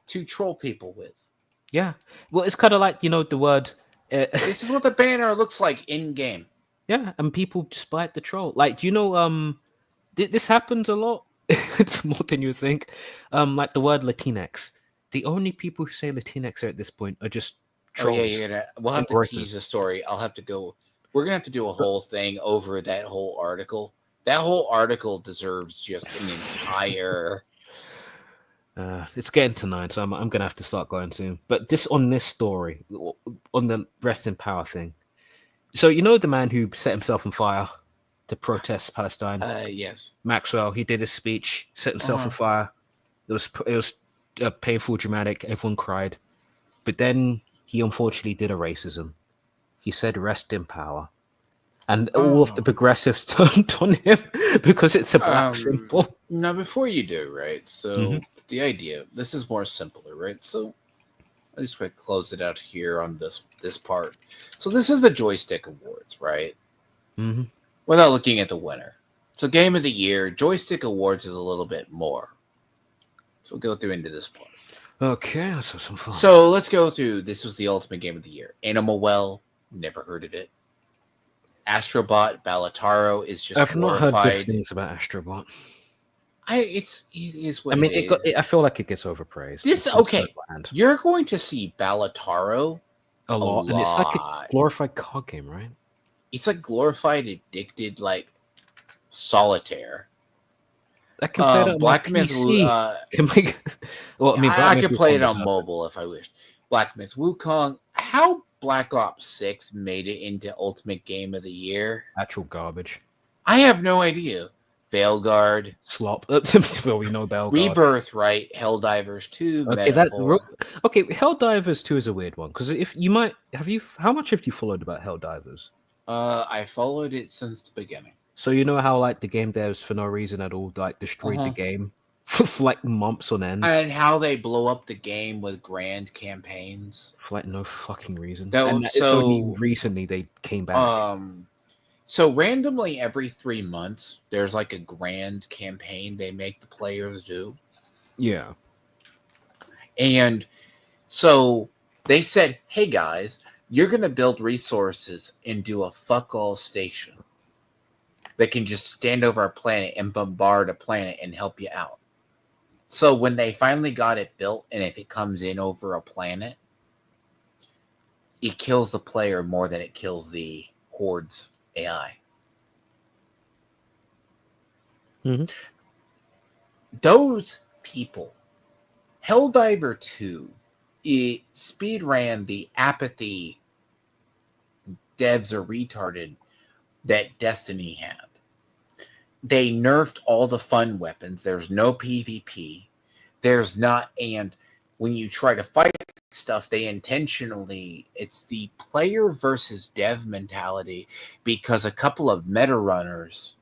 to troll people with. Yeah. Well, it's kind of like, you know, the word. This is what the banner looks like in game. Yeah, and people just buy it to troll. Like, do you know? This happens a lot. It's more than you think. Like the word Latinx. The only people who say Latinx at this point are just trolls. Oh yeah, we'll have to tease the story. I'll have to go. We're gonna have to do a whole thing over that whole article. That whole article deserves just an entire. It's getting to 9, so I'm gonna have to start going soon. But this story, on the rest in power thing. So you know the man who set himself on fire to protest Palestine? Yes. Maxwell. He did his speech, set himself on fire. It was painful, dramatic. Everyone cried. But then he unfortunately did a racism. He said, "Rest in power," and all of the progressives turned on him because it's a black symbol. Now, before you do, right? So the idea, this is more simpler, right? So I just quick close it out here on this part. So this is the Joystick Awards, right? Mm-hmm. Without looking at the winner. So Game of the Year, Joystick Awards is a little bit more. So we'll go through into this part. Okay, let's have some fun. So let's go through. This was the ultimate Game of the Year. Animal Well, never heard of it. Astrobot Balataro is just I've glorified. not heard good things about Astrobot. It is what I mean, it is. I feel like it gets overpraised. You're going to see Balataro a lot, and it's like a glorified card game, right? It's like glorified, addicted, like solitaire. I can play it on Black my Myth. PC. I could play it on mobile if I wish. Black Myth Wukong. How Black Ops 6 made it into Ultimate Game of the Year? Actual garbage. I have no idea. Veilguard. Slop. Well, we know Veilguard. Rebirth, right? Helldivers 2. Okay, Helldivers 2 is a weird one because if you might how much have you followed about Helldivers? I followed it since the beginning. So you know how like the game devs for no reason at all like destroyed the game for like months on end. And how they blow up the game with grand campaigns. For like no fucking reason. Though, And it's only recently they came back. So randomly every 3 months, there's like a grand campaign they make the players do. Yeah. And so they said, hey guys, you're going to build resources and do a fuck all station that can just stand over a planet and bombard a planet and help you out. So when they finally got it built, and if it comes in over a planet, it kills the player more than it kills the Horde's AI. Mm-hmm. Those people, Helldiver 2, it speed ran the apathy devs are retarded that Destiny had. They nerfed all the fun weapons. There's no PvP. There's not, and when you try to fight stuff, they intentionally, it's the player versus dev mentality because a couple of meta runners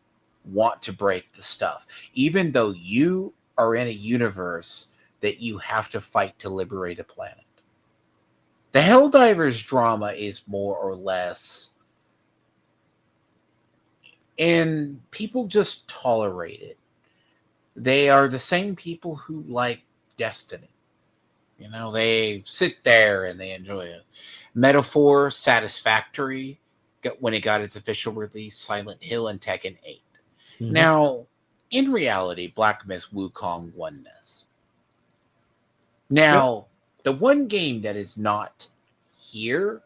want to break the stuff, even though you are in a universe that you have to fight to liberate a planet. The Helldivers drama is more or less, and people just tolerate it. They are the same people who like Destiny. You know, they sit there and they enjoy it. Metaphor, Satisfactory, when it got its official release, Silent Hill, and Tekken 8. Mm-hmm. Now, in reality, Black Myth Wukong won this. Now, the one game that is not here,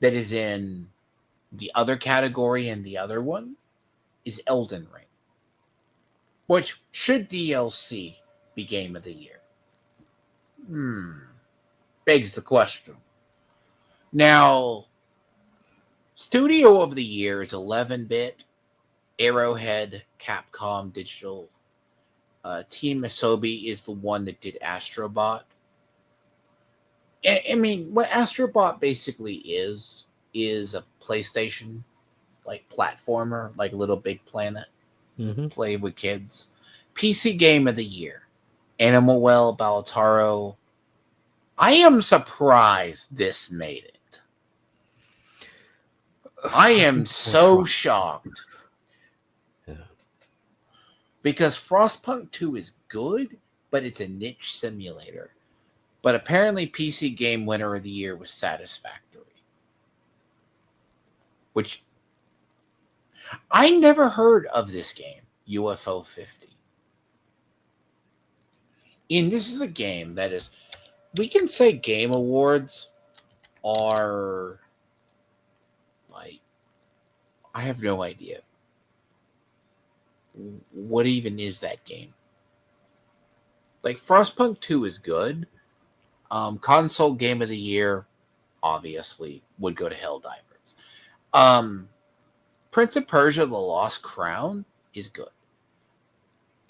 that is in the other category and the other one, is Elden Ring, which should DLC be Game of the Year? Begs the question. Now, Studio of the Year is 11-bit, Arrowhead, Capcom Digital. Team Asobi is the one that did Astrobot. I mean, what Astrobot basically is a PlayStation like platformer, like Little Big Planet. Mm-hmm. Play with kids. PC Game of the Year, Animal Well, Balataro. I am surprised this made it. I am so shocked. Yeah. Because Frostpunk 2 is good, but it's a niche simulator. But apparently PC Game Winner of the Year was Satisfactory. Which I never heard of this game, UFO 50. And this is a game that is, we can say Game Awards are like, I have no idea. What even is that game? Like, Frostpunk 2 is good. Console Game of the Year, obviously, would go to Helldivers. Prince of Persia: The Lost Crown is good.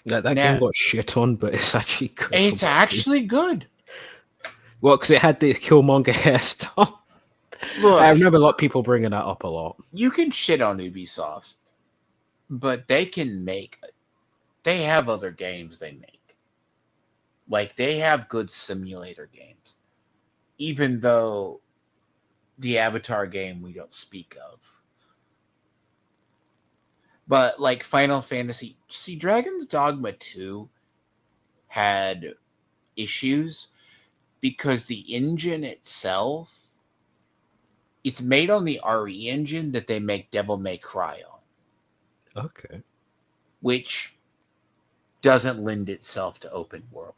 That game got shit on, but it's actually good. It's actually good. Well, because it had the Killmonger hairstyle. Look, I remember a lot of people bringing that up a lot. You can shit on Ubisoft, but they have other games they make. Like, they have good simulator games. Even though the Avatar game we don't speak of. But, like, Final Fantasy... See, Dragon's Dogma 2 had issues because the engine itself, it's made on the RE engine that they make Devil May Cry on. Okay. Which doesn't lend itself to open world.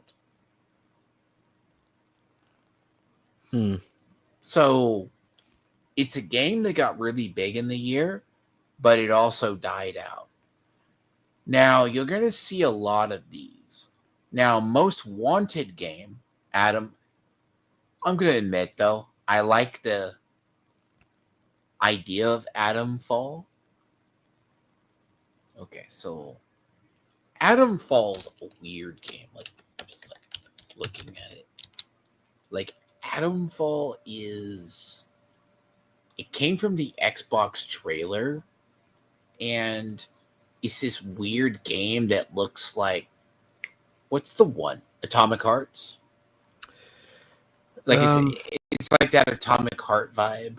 So, it's a game that got really big in the year, but it also died out. Now, you're going to see a lot of these. Now, Most Wanted game, Adam, I'm going to admit, though, I like the idea of Atom Fall. Okay, so Atom Fall's a weird game. Like, I'm just like looking at it. Like, Atom Fall is... It came from the Xbox trailer, and it's this weird game that looks like what's the one? Atomic Hearts. Like it's like that Atomic Heart vibe.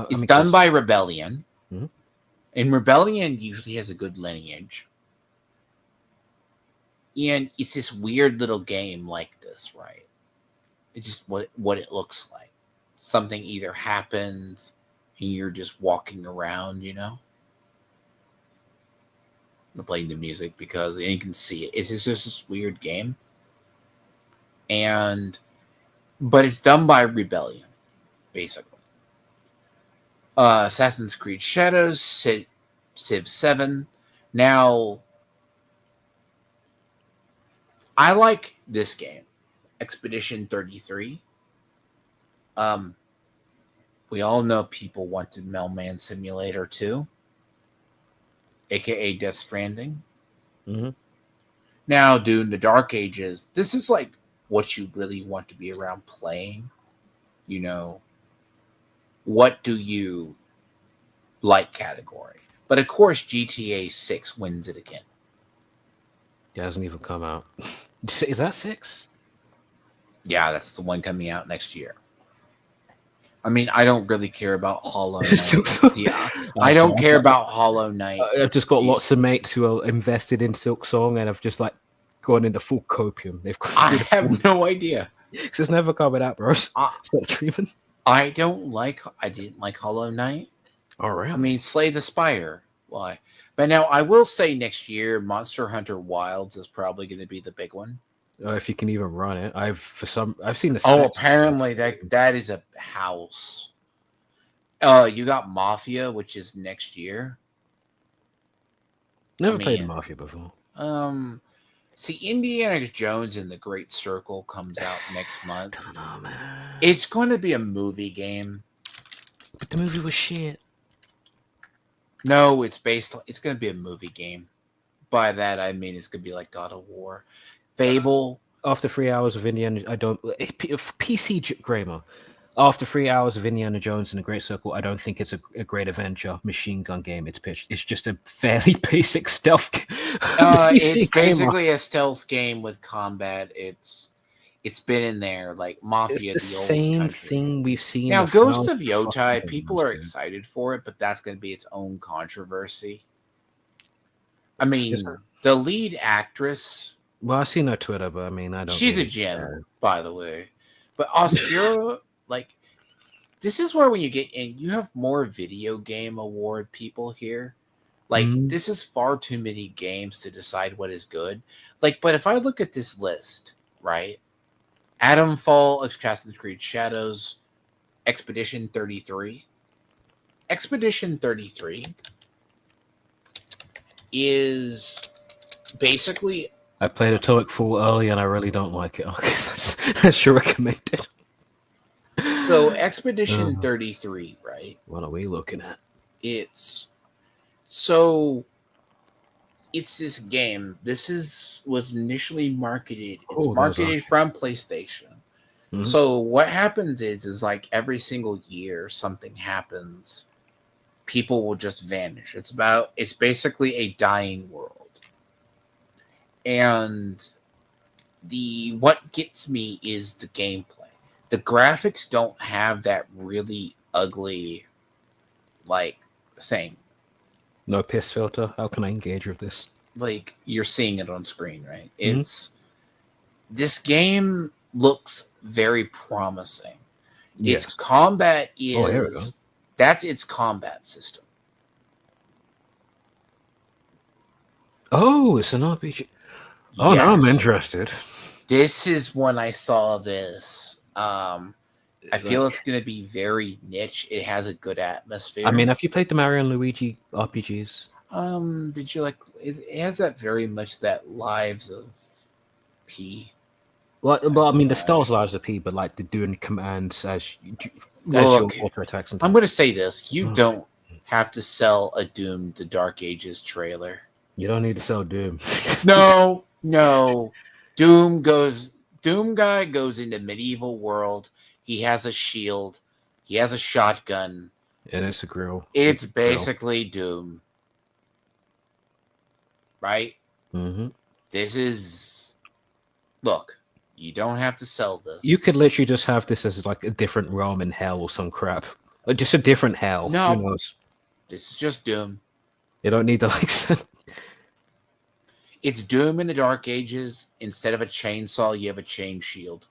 It's done by Rebellion, and Rebellion usually has a good lineage. And it's this weird little game like this, right? It's just what it looks like. Something either happens and you're just walking around, you know? I'm playing the music because you can see it. It's just this weird game. But it's done by Rebellion, basically. Assassin's Creed Shadows, Civ 7. Now, I like this game, Expedition 33. We all know people wanted Mailman Simulator 2, aka Death Stranding. Now, dude, in the Dark Ages, this is like what you really want to be around playing. You know, what do you like category? But of course, GTA 6 wins it again. It hasn't even come out. Is that 6? Yeah, that's the one coming out next year. I mean, I don't really care about Hollow Knight. I don't care about Hollow Knight. I've just got lots of mates who are invested in Silk Song and have just like gone into full copium. They've got. I have no idea. It's never coming out, bro. Stop dreaming. I didn't like Hollow Knight. All right. I mean, Slay the Spire. Why? But now I will say next year, Monster Hunter Wilds is probably going to be the big one. If you can even run it, I've seen the. Oh, apparently that is a house. You got Mafia, which is next year. Never played Mafia before. See, Indiana Jones and the Great Circle comes out next month. I don't know, man. It's going to be a movie game. But the movie was shit. No, it's going to be a movie game. By that, I mean it's going to be like God of War. Fable. After 3 hours of Indiana, I don't. PC grammar. After 3 hours of Indiana Jones and the Great Circle, I don't think it's a great adventure machine gun game. It's just a fairly basic stealth. It's basically a stealth game with combat. It's been in there like Mafia. It's the same thing we've seen. Now, Ghost of Yotai, people are excited for it, but that's going to be its own controversy. I mean, the lead actress. Well, I've seen her Twitter, but I mean, I don't. She's a gem, by the way. But Oscura, like, this is where when you get in, you have more video game award people here. Like, this is far too many games to decide what is good. Like, but if I look at this list, right? Adamfall, Assassin's Creed Shadows, Expedition 33. Expedition 33 is basically... I played Atomic Fall early and I really don't like it. Okay, that's your recommended. So, Expedition 33, right? What are we looking at? It's this game. This was initially marketed. It's marketed from PlayStation. So what happens is like every single year something happens, people will just vanish. It's basically a dying world. And what gets me is the gameplay. The graphics don't have that really ugly like thing. No piss filter. How can I engage with this? Like you're seeing it on screen, right? This game looks very promising. Yes. Its combat is that's its combat system. Oh, it's an RPG. Oh, now I'm interested. This is when I saw this. I feel it's going to be very niche. It has a good atmosphere. I mean, have you played the Mario and Luigi RPGs? Did you like? It has that very much that Lives of P. Well, I mean, the style's Lives of P, but like the doing commands as your auto attacks. I'm going to say this: you don't have to sell a Doom: The Dark Ages trailer. You don't need to sell Doom. No. Doom guy goes into medieval world. He has a shield. He has a shotgun. And it's a grill. It's basically Doom. Right? Mm-hmm. This is look, you don't have to sell this. You could literally just have this as like a different realm in hell or some crap. Like just a different hell. No. Who knows? This is just Doom. You don't need to like. It's Doom in the Dark Ages. Instead of a chainsaw, you have a chain shield.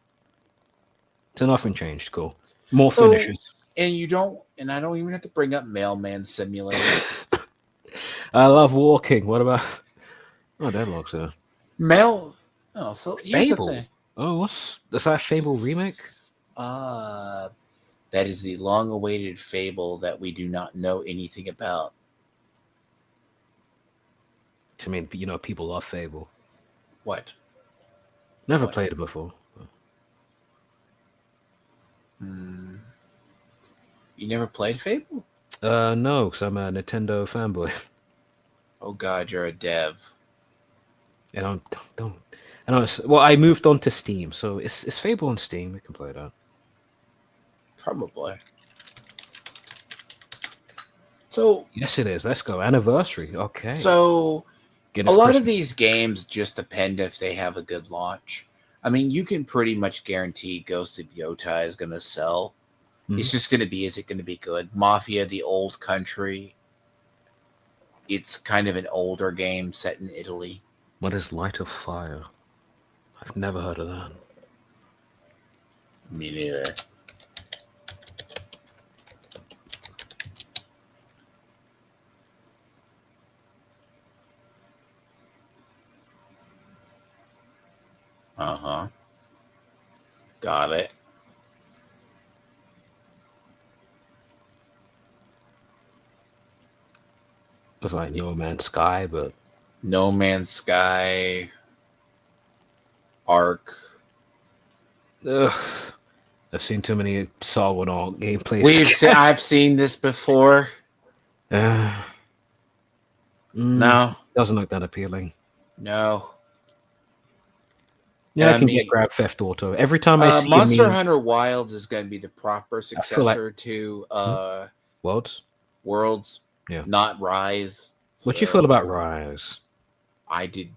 So nothing changed. Cool. More finishes. And you don't. And I don't even have to bring up Mailman Simulator. I love walking. What about? Oh, Deadlock's there. Oh, so here's Fable. the thing. Oh, is that Fable remake? That is the long-awaited Fable that we do not know anything about. I mean, you know, people love Fable. What? Never played it before. You never played Fable? No, because I'm a Nintendo fanboy. Oh God, you're a dev. And I don't. Well, I moved on to Steam, so it's Fable on Steam. We can play that. Probably. So yes, it is. Let's go. Anniversary. Okay. So Guinness a lot Christmas. of these games just depend if they have a good launch. I mean, you can pretty much guarantee Ghost of Yota is going to sell. It's just going to be, is it going to be good? Mafia, the Old Country. It's kind of an older game set in Italy. What is Light of Fire? I've never heard of that. Me neither. Uh-huh. Got it. It was like No Man's Sky, but No Man's Sky. Ark. Ugh. I've seen too many Solid all gameplays. I've seen this before. No. Doesn't look that appealing. No. Yeah, I can get Grand Theft Auto. Every time I see Monster Hunter Wilds is going to be the proper successor to Worlds. Yeah. Not Rise. What you feel about Rise? I did.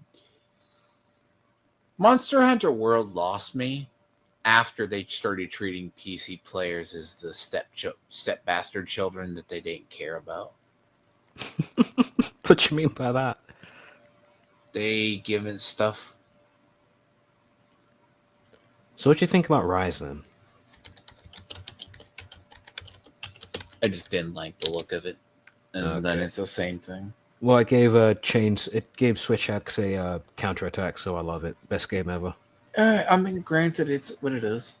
Monster Hunter World lost me after they started treating PC players as the step bastard children that they didn't care about. What you mean by that? They give it stuff. So what do you think about Rise then? I just didn't like the look of it. And then it's the same thing. Well, it gave Switch X a counterattack, so I love it. Best game ever. I mean, granted, it's what it is.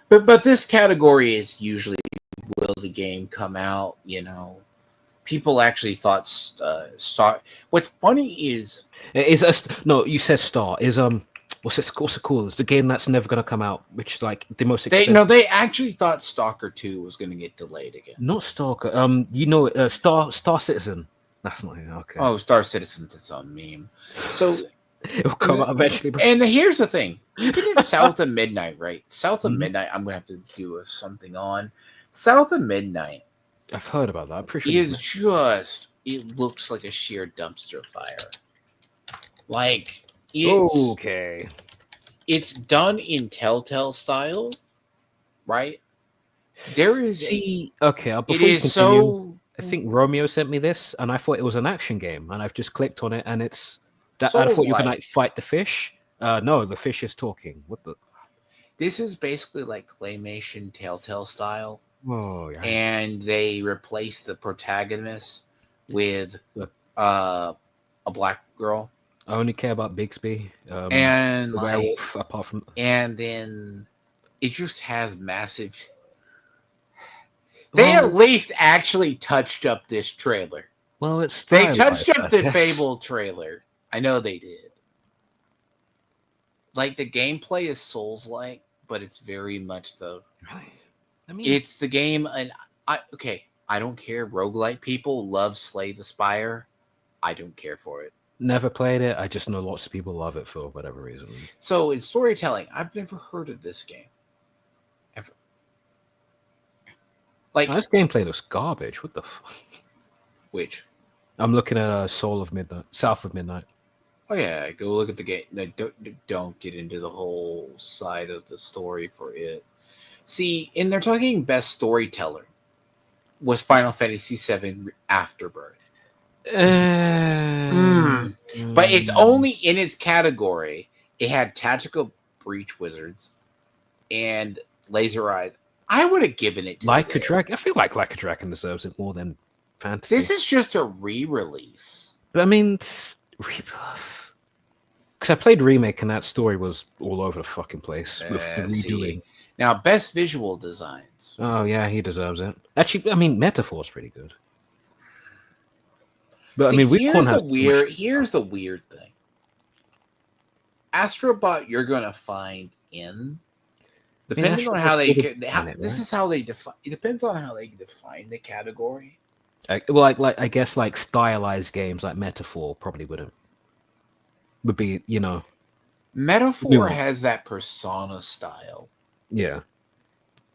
But this category is usually, will the game come out? You know, people actually thought Star. What's funny is no. You said Star is what's it called? It's the game that's never going to come out, which is like the most expensive. They actually thought Stalker 2 was going to get delayed again. Not Stalker. Star Citizen. That's not here. Okay. Oh, Star Citizen's its own meme. So it'll come out eventually. And here's the thing: even in South of Midnight, right? South of Midnight, I'm gonna have to do something on South of Midnight. I've heard about that. I'm pretty sure it looks like a sheer dumpster fire. Like okay, it's done in Telltale style, right? There is okay. Before it is so. I think Romeo sent me this, and I thought it was an action game, and I've just clicked on it, and it's that. I thought you could like fight the fish. No, the fish is talking. What the? This is basically like claymation Telltale style. Oh, yeah. And they replaced the protagonist with a black girl. I only care about Bixby and werewolf. Apart from, and then it just has massive. They at least actually touched up this trailer. Well, it's they touched up the Fable trailer. I know they did. Like the gameplay is Souls-like, but it's very much the. I mean, it's the game, and I don't care. Roguelike people love Slay the Spire. I don't care for it. Never played it. I just know lots of people love it for whatever reason. So in storytelling, I've never heard of this game. Ever. Like this gameplay looks garbage. What the fuck? Which? I'm looking at South of Midnight. Oh yeah, go look at the game. Like, don't get into the whole side of the story for it. See, and they're talking best storyteller with Final Fantasy VII Afterbirth. But it's only in its category. It had Tactical Breach Wizards and Laser Eyes. I would have given it to Like a Dragon. I feel like a Dragon deserves it more than Fantasy. This is just a re-release. But I mean, Rebirth. Because I played Remake and that story was all over the fucking place with the redoing. Now, best visual designs. Oh yeah, he deserves it. Actually, I mean, Metaphor's pretty good. But I mean, here's the weird thing. Astrobot, you're gonna find in depending on how they this is how they define. It depends on how they define the category. Well, like I guess like stylized games like Metaphor probably would be, you know. Metaphor has that Persona style. Yeah,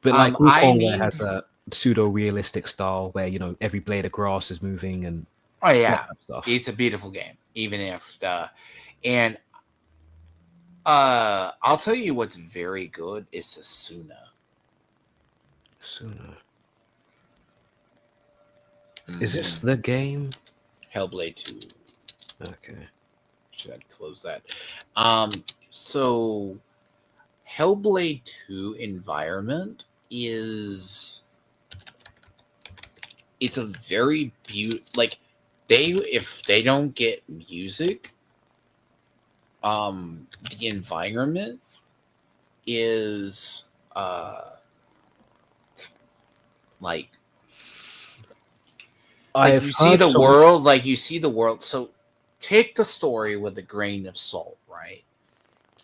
but like Wukong has that pseudo realistic style where, you know, every blade of grass is moving and it's a beautiful game. Even if and I'll tell you what's very good is Sasuna. Is this the game? Hellblade 2. Okay. Should I close that? So Hellblade 2 environment it's a very like if they don't get music, the environment is like you see the world. So take the story with a grain of salt, right?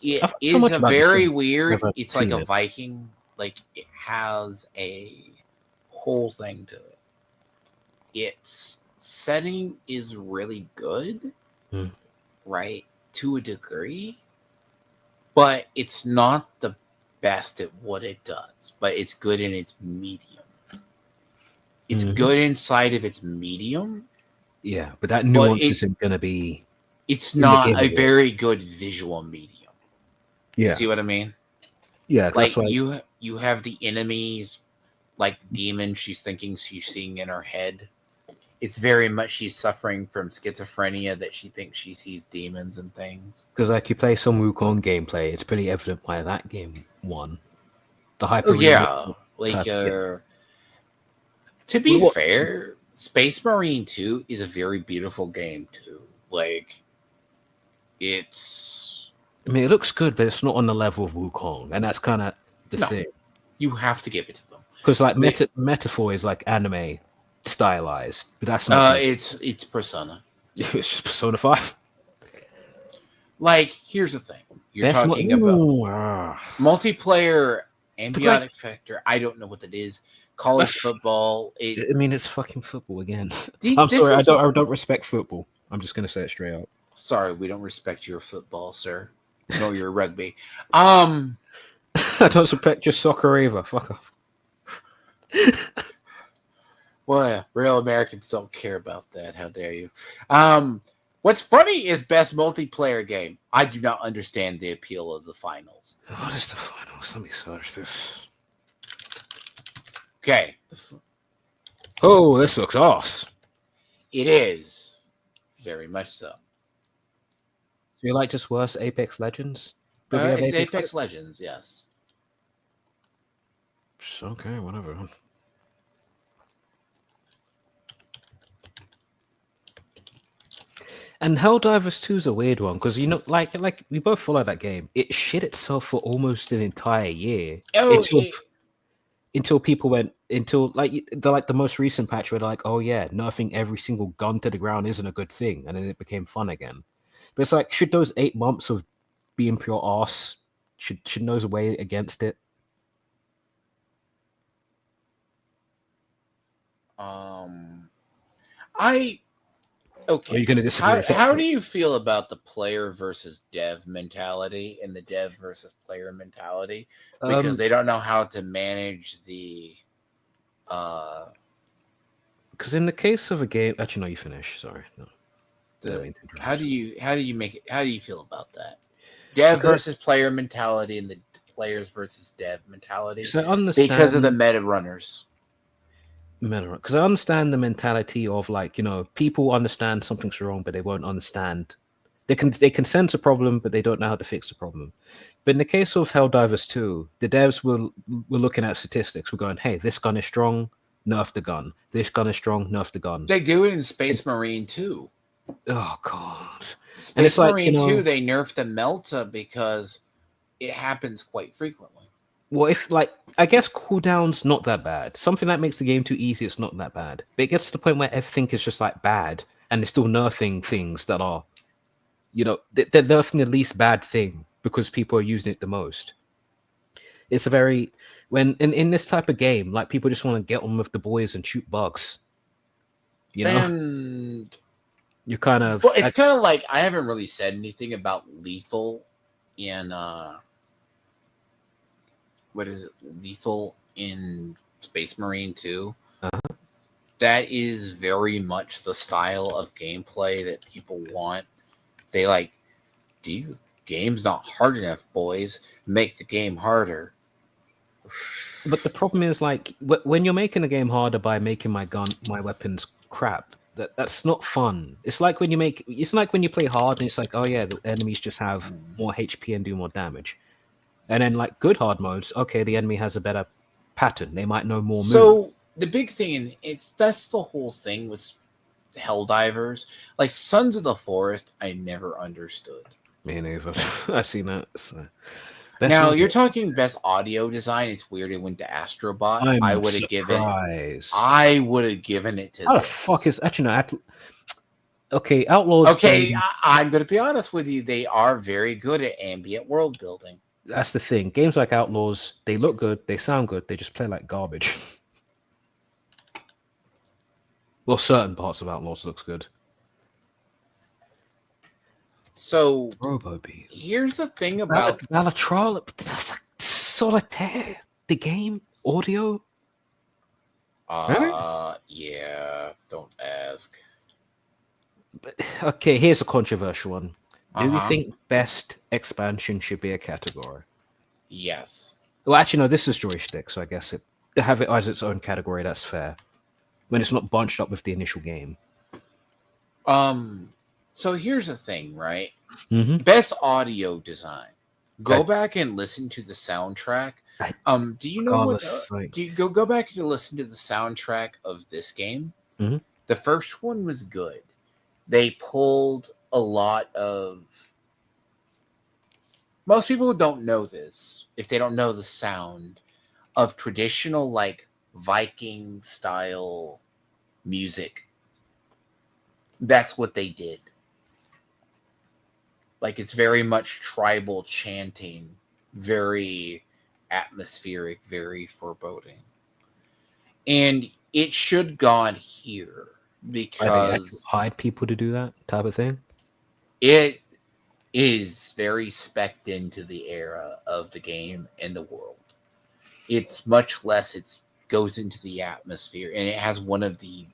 It is a very weird. It's like a Viking. Like it has a whole thing to it. Its setting is really good, right, to a degree, but it's not the best at what it does. But it's good in its medium. It's good inside of its medium. Yeah, but that nuance isn't going to be. It's not a very good visual medium. Yeah, you see what I mean? Yeah, like you have the enemies, like demons. She's thinking she's seeing in her head. It's very much she's suffering from schizophrenia that she thinks she sees demons and things. Because like you play some Wukong gameplay, it's pretty evident why that game won. The hyper. To be fair, Space Marine 2 is a very beautiful game too. Like, it's. I mean, it looks good, but it's not on the level of Wukong, and that's kind of the thing. You have to give it to them because, like, Metaphor is like anime stylized, but that's not. It's Persona. It's just Persona 5. Like, here's the thing: you're talking about multiplayer, ambiotic factor. I don't know what that is. College football. I mean, it's fucking football again. I'm sorry, I don't respect football. I'm just gonna say it straight up. Sorry, we don't respect your football, sir. Nor your rugby. I don't respect your soccer either. Fuck off. Well, real Americans don't care about that. How dare you? What's funny is best multiplayer game. I do not understand the appeal of the finals. What is the finals? Let me search this. Okay. Oh, this looks awesome. It is. Very much so. Do you like just worse Apex Legends? It's Apex Legends, yes. Okay, whatever. And Helldivers 2 is a weird one because, you know, like we both follow that game. It shit itself for almost an entire year. Until people went the most recent patch where they're like, oh yeah, nerfing every single gun to the ground isn't a good thing, and then it became fun again. But it's like, should those 8 months of being pure arse should those weigh against it? Okay. Are you going to disagree? How do you feel about the player versus dev mentality and the dev versus player mentality? Because they don't know how to manage the. Because in the case of a game, actually, no, you finish. Sorry, no. How do you make it? How do you feel about that? Dev versus player mentality and the players versus dev mentality because of the meta runners. Because I understand the mentality of like, people understand something's wrong, but they won't understand. They can sense a problem, but they don't know how to fix the problem. But in the case of Helldivers 2, the devs were looking at statistics. We're going, hey, this gun is strong, nerf the gun. This gun is strong, nerf the gun. They do it in Space Marine too. Oh god. Space Marine 2, they nerfed the Melta because it happens quite frequently. Well, if I guess cooldown's not that bad. Something that makes the game too easy, it's not that bad. But it gets to the point where everything is just like bad, and they're still nerfing things that are, they're nerfing the least bad thing because people are using it the most. It's a very when in this type of game, like people just want to get on with the boys and shoot bugs. And you kind of it's kind of like I haven't really said anything about lethal in what is it? Lethal in Space Marine 2. Uh-huh. That is very much the style of gameplay that people want. They like, game's not hard enough, boys. Make the game harder. But the problem is, like, when you're making the game harder by making my weapons crap, that's not fun. It's like when you play hard and it's like, oh yeah, the enemies just have more HP and do more damage. And then like good hard modes, okay, the enemy has a better pattern. They might know more moves. So the big thing, that's the whole thing with Helldivers. Like Sons of the Forest, I never understood. Me neither. I've seen that. So. Now you're talking best audio design. It's weird it went to Astrobot. I would have given it to. How the fuck is actually no? Okay, Outlaws. Okay, I'm going to be honest with you. They are very good at ambient world building. That's the thing. Games like Outlaws, they look good, they sound good, they just play like garbage. Well, certain parts of Outlaws looks good. So, RoboBeat. Here's the thing about Valatrol. That's like Solitaire. The game audio. Yeah. Don't ask. But, okay, here's a controversial one. Do you think best expansion should be a category? Yes. Well, actually, no. This is Joystick, so I guess have it as its own category. That's fair. When it's not bunched up with the initial game. So here's the thing, right? Mm-hmm. Best audio design. Go back and listen to the soundtrack. Do you know what? Do you go back and listen to the soundtrack of this game? Mm-hmm. The first one was good. They pulled a lot of. Most people don't know this if they don't know the sound of traditional like Viking style music. That's what they did. Like it's very much tribal chanting, very atmospheric, very foreboding. And it should gone here because hide people to do that type of thing. It is very specced into the era of the game and the world. It's much less. It goes into the atmosphere, and it has one of the.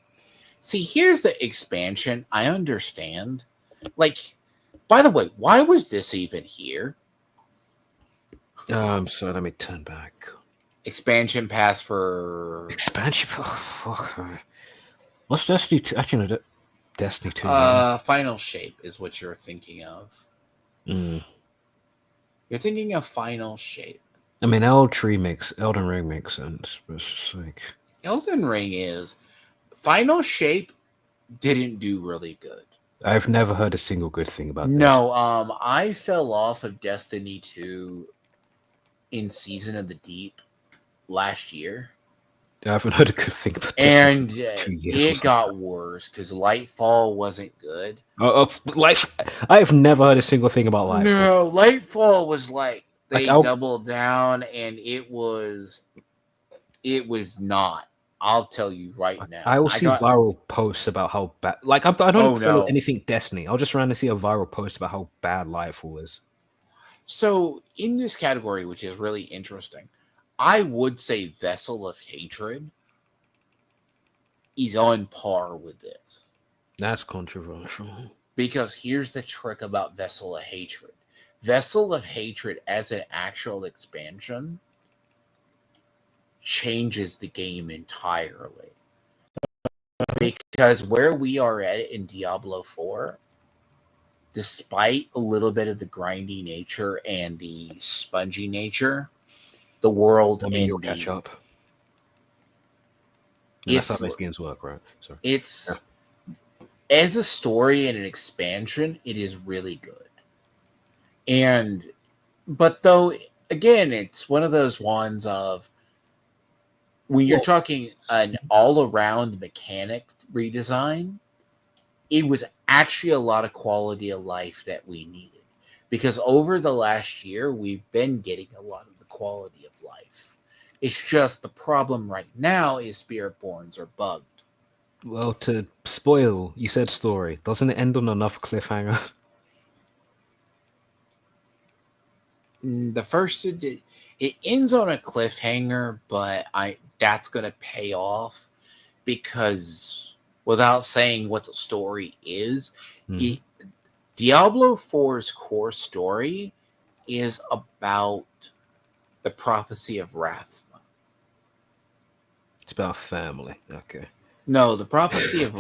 See, here's the expansion. I understand. Like, by the way, why was this even here? So let me turn back. Expansion pass for expansion. Fuck. What's Destiny 2? Actually, no, Destiny 2. Final Shape is what you're thinking of. Mm. You're thinking of Final Shape. I mean, Elden Ring makes sense, but it's just like Elden Ring is Final Shape didn't do really good. I've never heard a single good thing about that. No, I fell off of Destiny 2 in Season of the Deep last year. I haven't heard a good thing about this. And it got worse because Lightfall wasn't good. I have never heard a single thing about Lightfall. No, Lightfall was like they doubled down, and it was not. I'll tell you right now. I will see viral posts about how bad. Like I don't follow anything Destiny. I'll just randomly see a viral post about how bad Lightfall is. So in this category, which is really interesting, I would say Vessel of Hatred is on par with this. That's controversial. Because here's the trick about Vessel of Hatred. Vessel of Hatred as an actual expansion changes the game entirely. Because where we are at in Diablo 4, despite a little bit of the grindy nature and the spongy nature, the world you'll catch up. That's how those games work, right? So it's as a story and an expansion, it is really good. But though, again, it's one of those ones of when you're talking an all-around mechanic redesign, it was actually a lot of quality of life that we needed. Because over the last year, we've been getting a lot of the quality of life. It's just the problem right now is Spiritborns are bugged. Well, to spoil, you said story. Doesn't it end on enough cliffhanger? The first, it ends on a cliffhanger, but that's going to pay off because without saying what the story is, Diablo 4's core story is about the prophecy of Rathma. It's about family. Okay. No, the prophecy of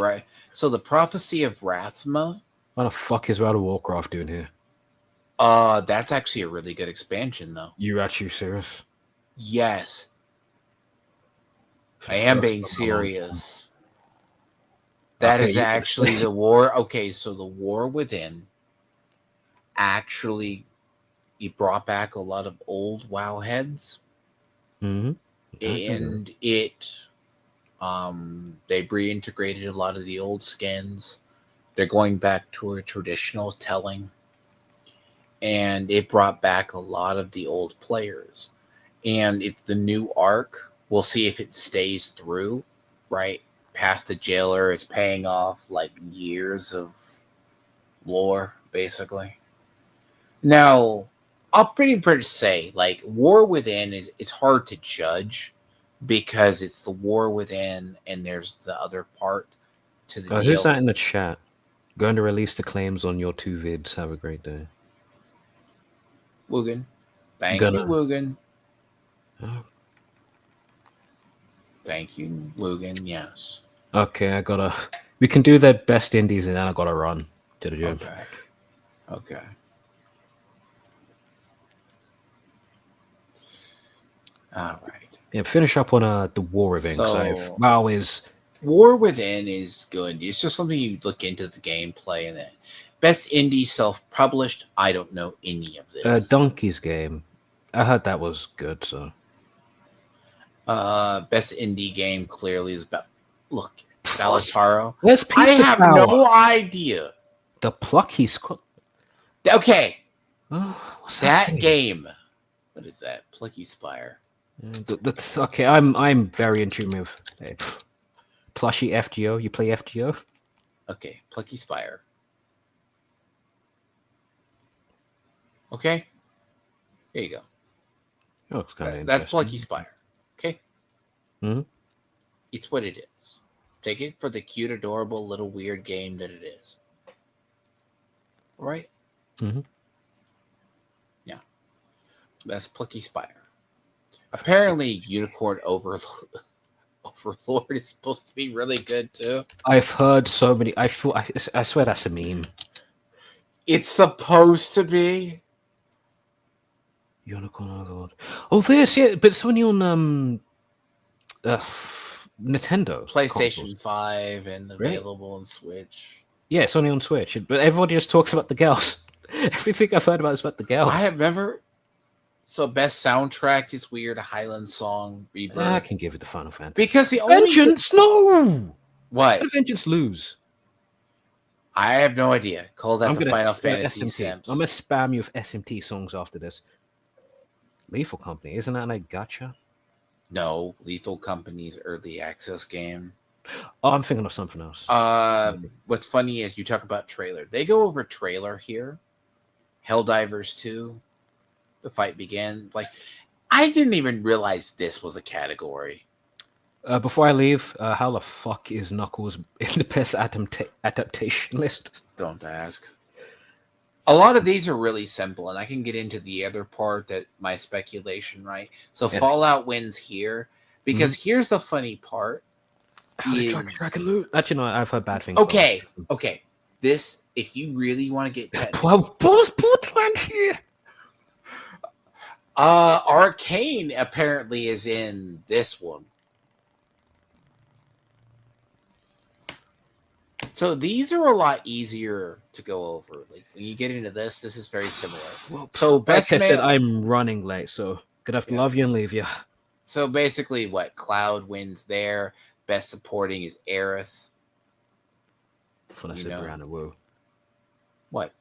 So the prophecy of Rathma. What the fuck is World of Warcraft doing here? That's actually a really good expansion, though. You actually serious? Yes. I am being serious. That is actually the war. Okay, so the War Within actually it brought back a lot of old WoW heads. Mm-hmm. And they reintegrated a lot of the old skins. They're going back to a traditional telling. And it brought back a lot of the old players. And it's the new arc. We'll see if it stays through, right? Past the jailer is paying off like years of lore, basically. Now, I'll pretty much say, like, War Within it's hard to judge because it's the War Within and there's the other part to the deal. Who's that in the chat? Going to release the claims on your 2 vids. Have a great day. Woogan. Thank you, Woogan. Oh. Thank you, Woogan. Yes. Okay, we can do the best indies and then I gotta run to the gym. Okay. All right. Yeah, finish up on the War Within. So, War Within is good. It's just something you look into the gameplay and then best indie self-published. I don't know any of this. Donkey's Game. I heard that was good. So, best indie game clearly is about. Look, Balataro. Where's Pizza I have Power? no idea. The Plucky Squad. Okay. What's that game? What is that? Plucky Spire. That's okay. I'm very in tune with Plushy FGO. You play FGO? Okay, Plucky Spire. Okay. Here you go. Oh, it's kind of that's Plucky Spire. Okay. Mm-hmm. It's what it is. Take it for the cute, adorable, little weird game that it is. All right? Mm-hmm. Yeah. That's Plucky Spire. Apparently, Unicorn Overlord is supposed to be really good, too. I've heard so many. I swear that's a meme. It's supposed to be. Unicorn Overlord. Oh, this, yeah, but it's only on Nintendo. PlayStation consoles. 5 and available on Switch. Yeah, it's only on Switch. But everybody just talks about the girls. Everything I've heard about is about the girls. I have never... So best soundtrack is Weird Highland Song Rebirth. I can give it to Final Fantasy. Because the Vengeance, no! What? Did Vengeance lose? I have no idea. Call that the Final Fantasy Sims. I'm going to spam you with SMT songs after this. Lethal Company, isn't that like gacha? No, Lethal Company's early access game. Oh, I'm thinking of something else. What's funny is you talk about trailer. They go over trailer here. Helldivers 2. The fight begins. Like, I didn't even realize this was a category. Before I leave, how the fuck is Knuckles in the best adaptation list? Don't ask. A lot of these are really simple, and I can get into the other part that my speculation, right? So Fallout wins here, because here's the funny part. How did Dragon loot? Actually, no, I've heard bad things. Okay. This, if you really want to get technical. Here. Arcane apparently is in this one. So these are a lot easier to go over. Like when you get into this is very similar. Well, so best like I said, I'm running late, so gonna have to love you and leave you. So basically, what Cloud wins there. Best supporting is Aerith. When I said Brianna, whoa. What?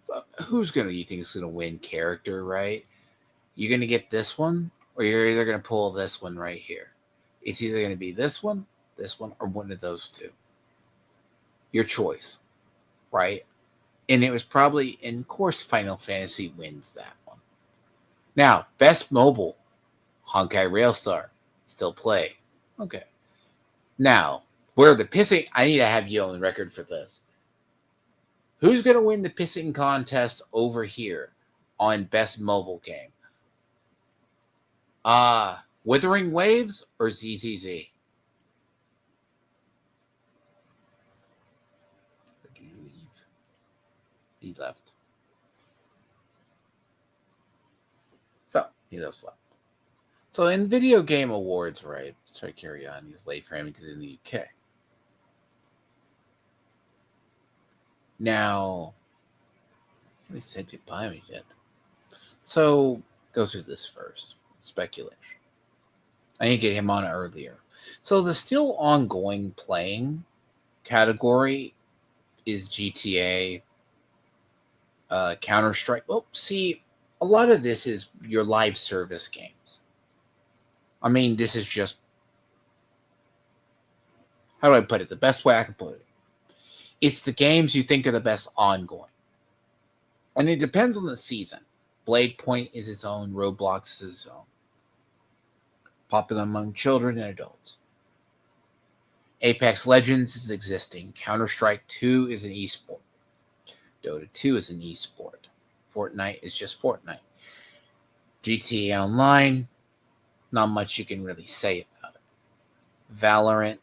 So who's you think is gonna win character, right? You're gonna get this one, or you're either gonna pull this one right here. It's either gonna be this one, or one of those two. Your choice, right? And it was probably, and of course, Final Fantasy wins that one. Now, best mobile, Honkai Railstar, still play. Okay. Now, where the pissing, I need to have you on the record for this. Who's going to win the pissing contest over here on best mobile game? Withering Waves or ZZZ? Or do you leave? He left. So, he just left. So, in Video Game Awards, right? Sorry, carry on. He's late for him because he's in the UK. Now, they said goodbye me yet. So, go through this first. Speculation. I need to get him on earlier. So, the still ongoing playing category is GTA, Counter-Strike. Well, see, a lot of this is your live service games. I mean, this is just, how do I put it? The best way I can put it. It's the games you think are the best ongoing. And it depends on the season. Blade Point is its own. Roblox is its own. Popular among children and adults. Apex Legends is existing. Counter-Strike 2 is an esport. Dota 2 is an esport. Fortnite is just Fortnite. GTA Online, not much you can really say about it. Valorant,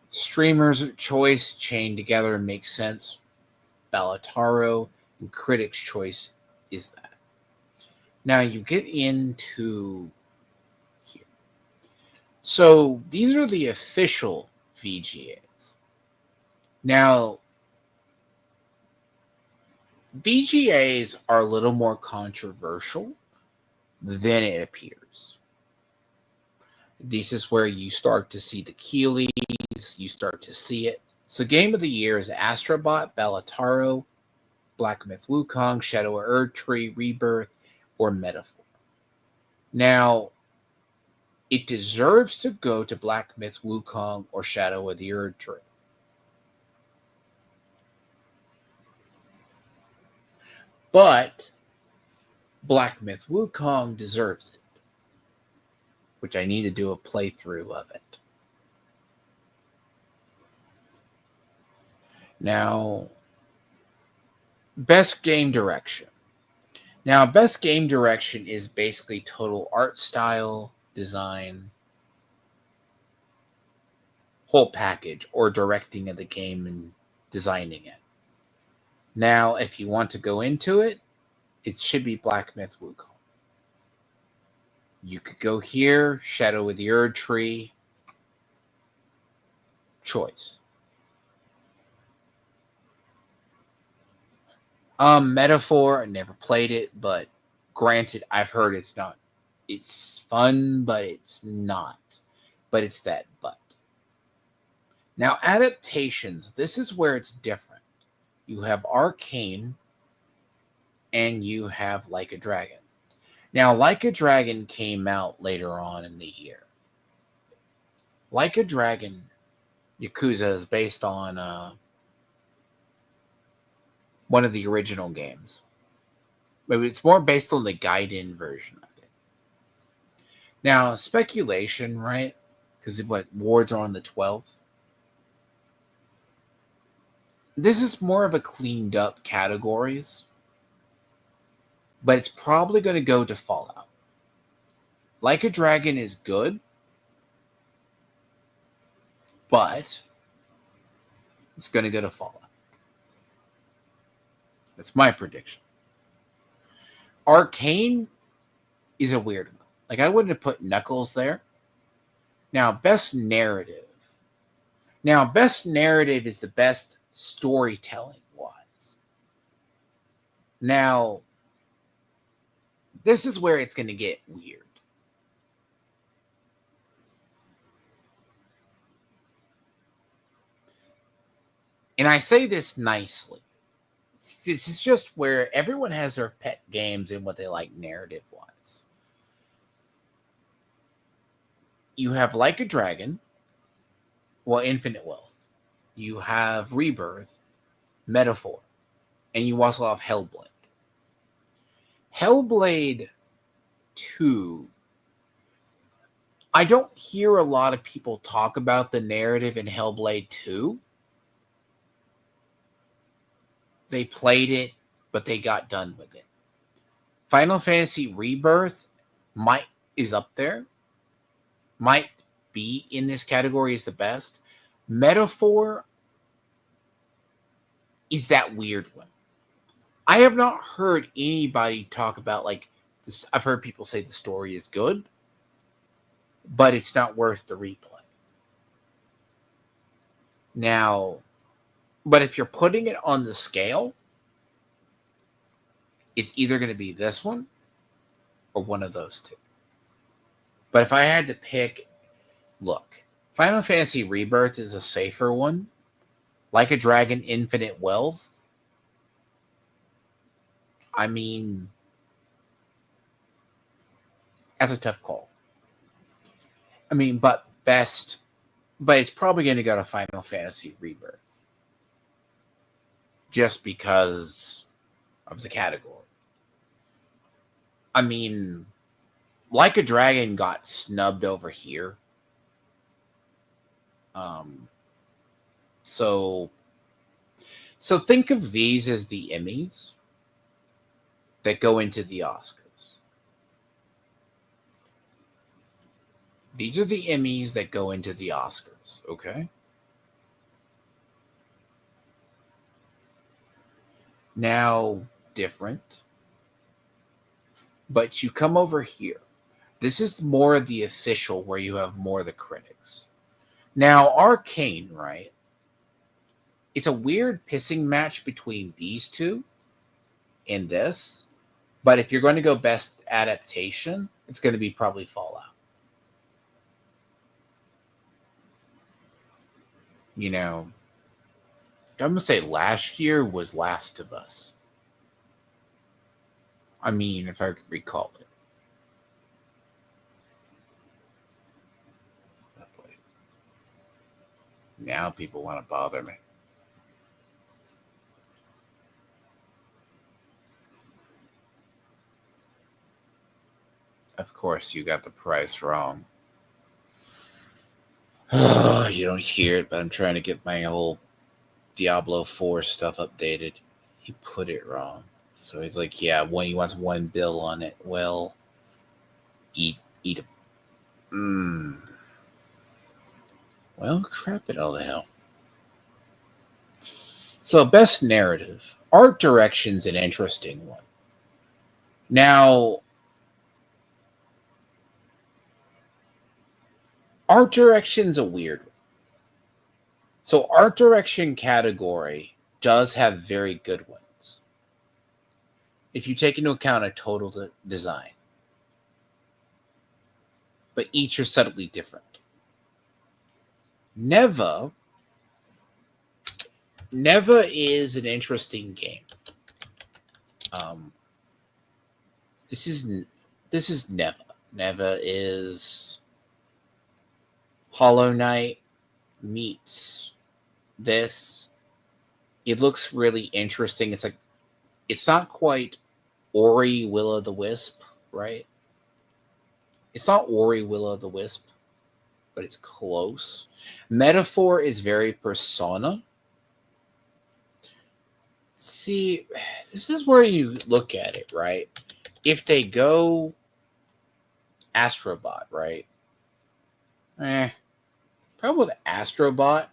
Streamers' Choice chained together makes sense. Balotaro and Critics' Choice is that. Now you get into here. So these are the official VGAs. Now, VGAs are a little more controversial than it appears. This is where you start to see the Keeleys, you start to see it. So Game of the Year is Astrobot, Balotaro, Black Myth Wukong, Shadow of Erdtree, Rebirth, or Metaphor. Now, it deserves to go to Black Myth Wukong or Shadow of the Erdtree. But Black Myth Wukong deserves it, which I need to do a playthrough of it. Now, best game direction. Now, best game direction is basically total art style, design, whole package, or directing of the game and designing it. Now, if you want to go into it, it should be Black Myth Wukong. You could go here, Shadow of the Erdtree, choice. Metaphor, I never played it, but granted, I've heard it's not. It's fun, but it's not. But it's that but. Now, adaptations, this is where it's different. You have Arcane, and you have Like a Dragon. Now, Like a Dragon came out later on in the year. Like a Dragon, Yakuza is based on one of the original games. But it's more based on the Gaiden version of it. Now, speculation, right? Because what wards are on the 12th. This is more of a cleaned up categories, but it's probably going to go to Fallout. Like a Dragon is good, but it's going to go to Fallout. That's my prediction. Arcane is a weird one. Like, I wouldn't have put Knuckles there. Now, best narrative. Now, best narrative is the best storytelling wise. Now, this is where it's going to get weird. And I say this nicely. This is just where everyone has their pet games and what they like narrative wise. You have Like a Dragon, well, Infinite Wealth. You have Rebirth, Metaphor, and you also have Hellblade. Hellblade 2, I don't hear a lot of people talk about the narrative in Hellblade 2. They played it, but they got done with it. Final Fantasy Rebirth is up there. Might be in this category as the best. Metaphor is that weird one. I have not heard anybody talk about like this. I've heard people say the story is good, but it's not worth the replay. Now, but if you're putting it on the scale, it's either going to be this one or one of those two. But if I had to pick, look, Final Fantasy Rebirth is a safer one. Like a Dragon, Infinite Wealth. I mean, that's a tough call. I mean, but it's probably going to go to Final Fantasy Rebirth. Just because of the category. I mean, Like a Dragon got snubbed over here. So think of these as the Emmys that go into the Oscars. These are the Emmys that go into the Oscars, okay? Now, different. But you come over here. This is more of the official where you have more of the critics. Now, Arcane, right? It's a weird pissing match between these two and this. But if you're going to go best adaptation, it's going to be probably Fallout. You know, I'm going to say last year was Last of Us. I mean, if I could recall it. Now people want to bother me. Of course, you got the price wrong. Oh, you don't hear it, but I'm trying to get my whole Diablo 4 stuff updated. He put it wrong. So he's like, yeah, he wants one bill on it. Well, eat a... Well, crap it all the hell. So, best narrative. Art direction's an interesting one. Now, art direction's a weird one. So, art direction category does have very good ones. If you take into account a total design. But each are subtly different. Neva is an interesting game. This is Neva. Neva is Hollow Knight meets this. It looks really interesting. It's not quite Ori Will o' the Wisp, right? It's not Ori Will-O-the-Wisp, but it's close. Metaphor is very Persona. See, this is where you look at it, right? If they go Astrobot, right? Problem with Astrobot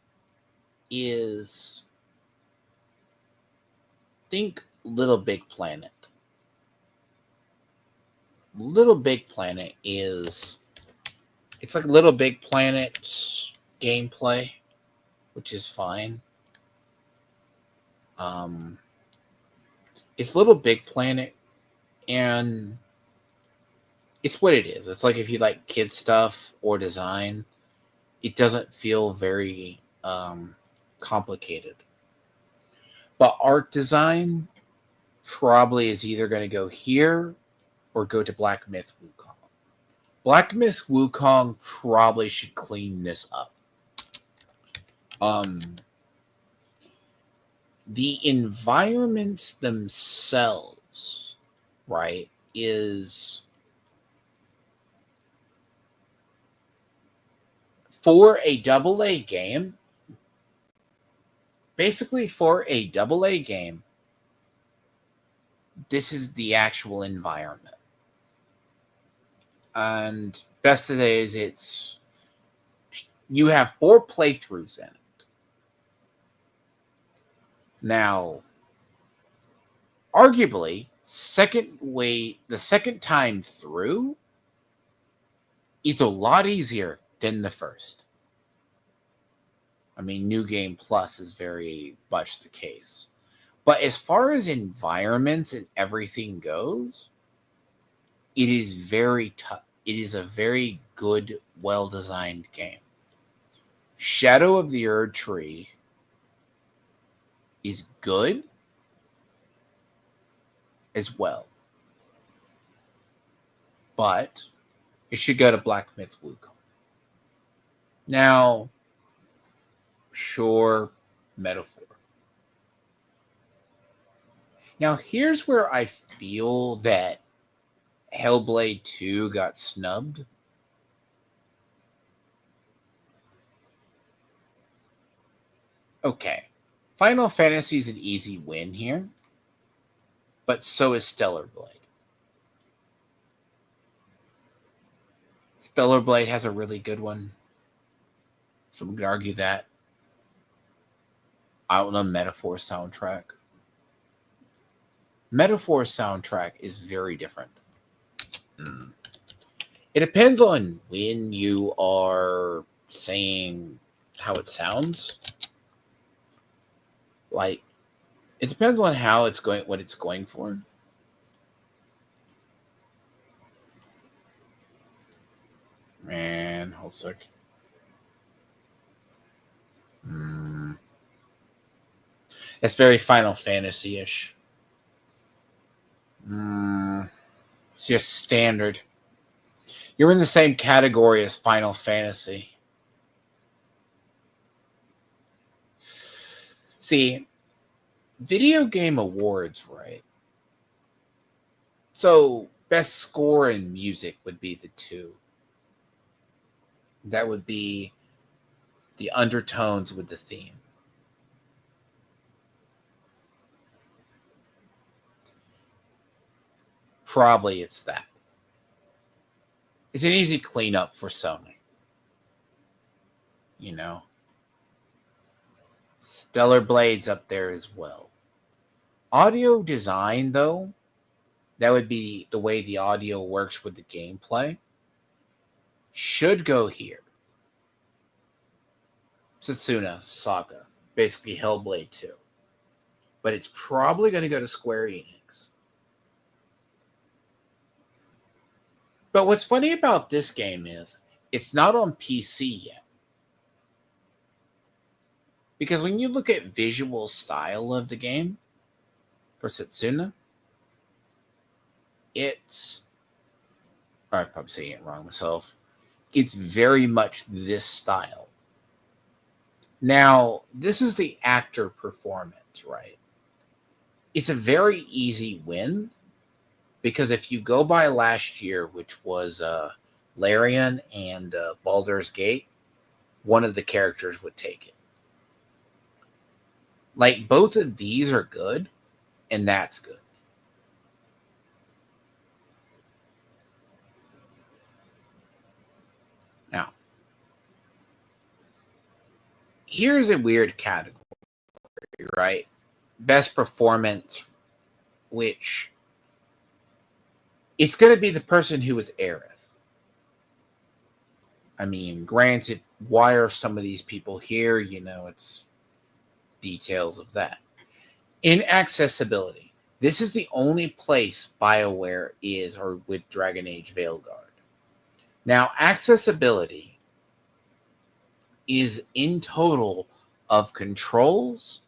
is think Little Big Planet. Little Big Planet is it's like Little Big Planet gameplay, which is fine. It's Little Big Planet, and it's what it is. It's like if you like kid stuff or design, it doesn't feel very complicated. But art design probably is either going to go here or go to Black Myth Wukong. Black Myth Wukong probably should clean this up. The environments themselves, right, is for a AA game. Basically, for a AA game, this is the actual environment. And best of days, it's you have 4 playthroughs in it. Now, arguably, the second time through, it's a lot easier than the first. I mean, New Game Plus is very much the case. But as far as environments and everything goes, it is very tough. It is a very good, well-designed game. Shadow of the Erd Tree is good as well. But it should go to Black Myth Wukong. Now, sure, metaphor. Now, here's where I feel that Hellblade 2 got snubbed. Okay. Final Fantasy is an easy win here, but so is Stellar Blade. Stellar Blade has a really good one. Some would argue that. I don't know, Metaphor soundtrack. Metaphor soundtrack is very different. It depends on when you are saying how it sounds. Like, it depends on how it's going, what it's going for. Man, hold a sec. It's very Final Fantasy-ish. It's just standard. You're in the same category as Final Fantasy. See, video game awards, right? So, best score and music would be the 2. That would be the undertones with the theme. Probably it's that. It's an easy cleanup for Sony. You know? Stellar Blade's up there as well. Audio design, though, that would be the way the audio works with the gameplay, should go here. Setsuna Saga, basically Hellblade 2. But it's probably going to go to Square Enix. But what's funny about this game is it's not on PC yet. Because when you look at visual style of the game for Setsuna, I'm probably saying it wrong myself. It's very much this style. Now, this is the actor performance, right? It's a very easy win because if you go by last year, which was Larian and Baldur's Gate, one of the characters would take it. Like, both of these are good, and that's good. Now, here's a weird category, right? Best performance, which it's going to be the person who is Aerith. I mean, granted, why are some of these people here? You know, it's details of that. In accessibility, this is the only place BioWare is, or with Dragon Age Veilguard. Now, accessibility is in total of controls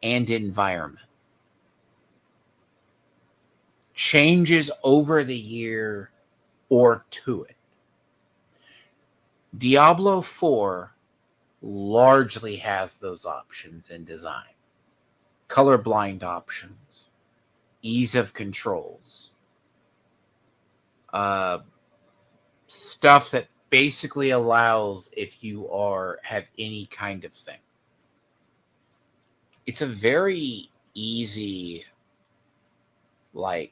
and environment. Changes over the year or to it. Diablo 4 largely has those options in design. Colorblind options, ease of controls, stuff that basically allows if you have any kind of thing. It's a very easy, like,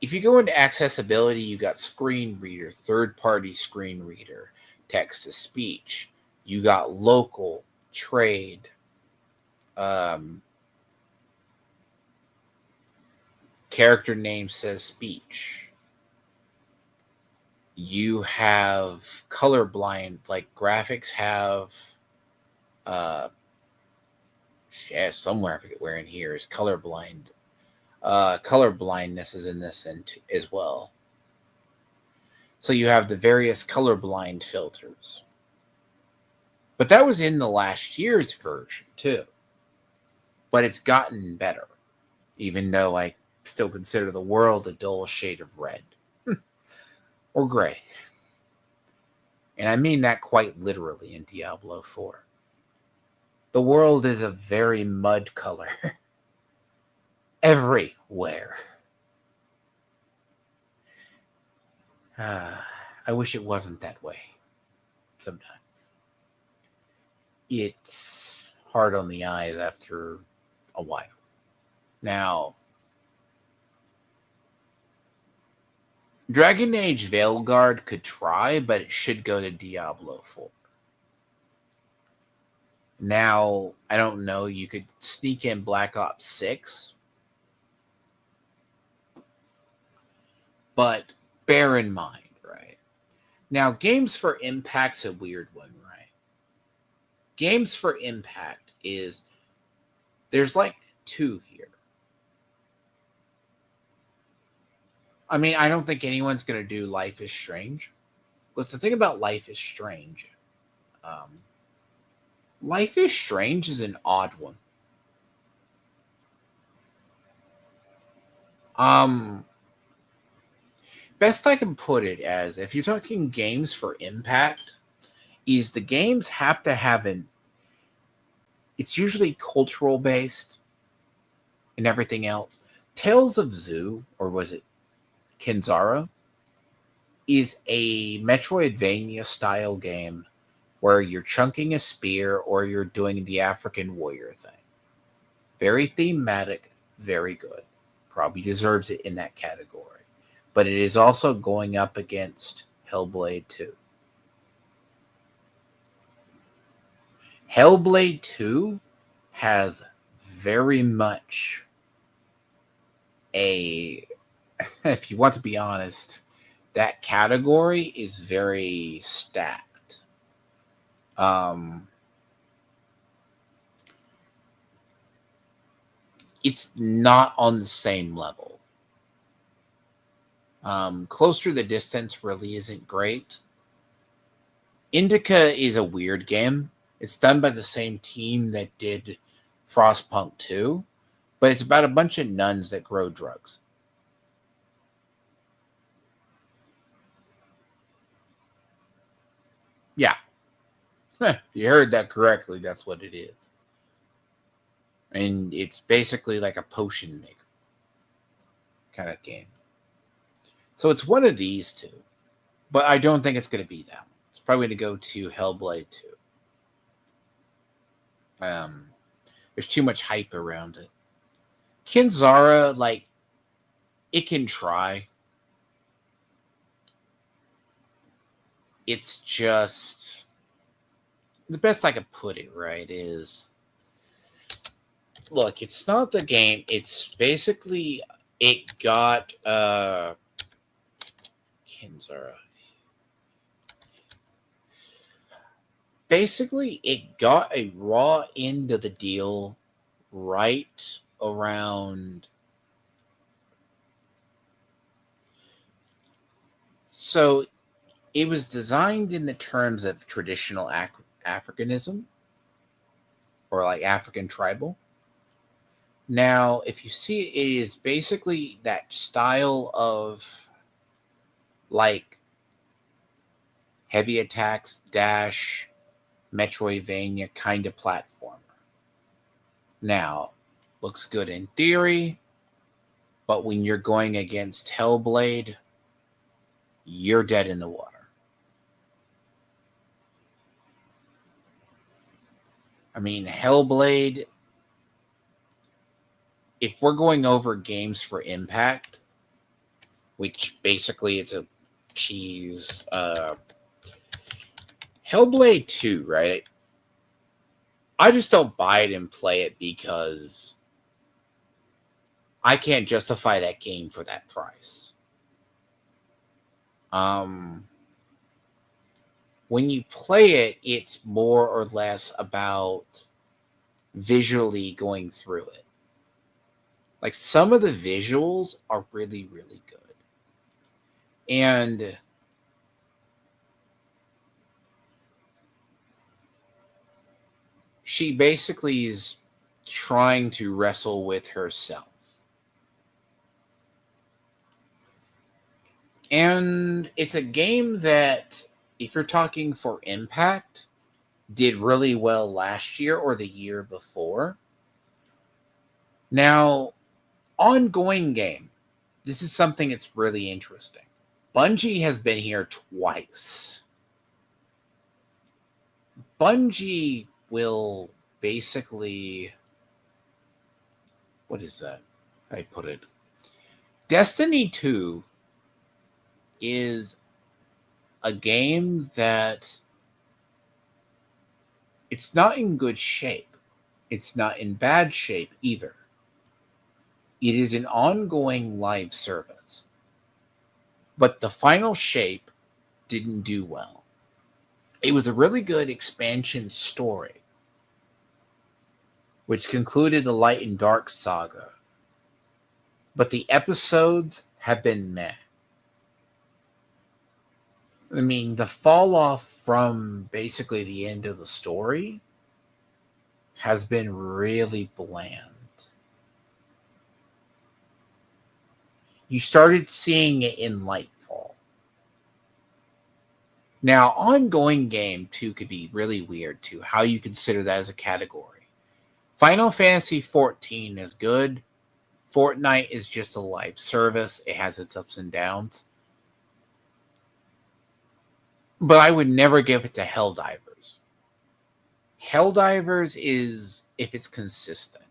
if you go into accessibility, you got screen reader, third-party screen reader, text-to-speech. You got local, trade, character name says speech. You have colorblind, like graphics have, somewhere, I forget where in here is colorblind. Color blindness is in this end as well. So you have the various colorblind filters. But that was in the last year's version too. But it's gotten better. Even though I still consider the world a dull shade of red. Or gray. And I mean that quite literally in Diablo 4. The world is a very mud color. Everywhere. I wish it wasn't that way. Sometimes. It's hard on the eyes after a while. Now, Dragon Age Veilguard could try, but it should go to Diablo 4. Now, I don't know, you could sneak in Black Ops 6. But bear in mind, right? Now, Games for Impact's a weird one, right? Games for Impact is, there's like two here. I mean, I don't think anyone's going to do Life is Strange. But the thing about Life is Strange, Life is Strange is an odd one. Best I can put it as, if you're talking Games for Impact, is the games have to have it's usually cultural based and everything else. Tales of Zoo, or was it Kenzaro, is a Metroidvania style game where you're chunking a spear or you're doing the African warrior thing. Very thematic, very good. Probably deserves it in that category. But it is also going up against Hellblade 2. Hellblade 2 has very much if you want to be honest, that category is very stacked. It's not on the same level. Closer to the Distance really isn't great. Indica is a weird game. It's done by the same team that did Frostpunk 2, but it's about a bunch of nuns that grow drugs. Yeah. You heard that correctly. That's what it is. And it's basically like a potion maker kind of game. So it's one of these two. But I don't think it's going to be that one. It's probably going to go to Hellblade 2. There's too much hype around it. Kinzara, like, it can try. It's just the best I could put it, right, is look, it's not the game. It's basically it got Kinzara. Basically, it got a raw end of the deal right around. So it was designed in the terms of traditional Africanism or like African tribal. Now, if you see it is basically that style of like heavy attacks, dash, Metroidvania kind of platformer. Now, looks good in theory, but when you're going against Hellblade, you're dead in the water. I mean, Hellblade, if we're going over games for impact, which basically it's a cheese, Hellblade 2, right? I just don't buy it and play it because I can't justify that game for that price. When you play it, it's more or less about visually going through it. Like some of the visuals are really, really good. And she basically is trying to wrestle with herself. And it's a game that, if you're talking for impact, did really well last year or the year before. Now, ongoing game. This is something that's really interesting. Bungie has been here twice. Bungie will basically... What is that? I put it. Destiny 2 is a game that it's not in good shape. It's not in bad shape either. It is an ongoing live service. But the final shape didn't do well. It was a really good expansion story, which concluded the Light and Dark saga. But the episodes have been meh. I mean, the fall off from basically the end of the story has been really bland. You started seeing it in Lightfall. Now, ongoing game, too, could be really weird, too, how you consider that as a category. Final Fantasy XIV is good. Fortnite is just a live service. It has its ups and downs. But I would never give it to Helldivers. Helldivers is if it's consistent.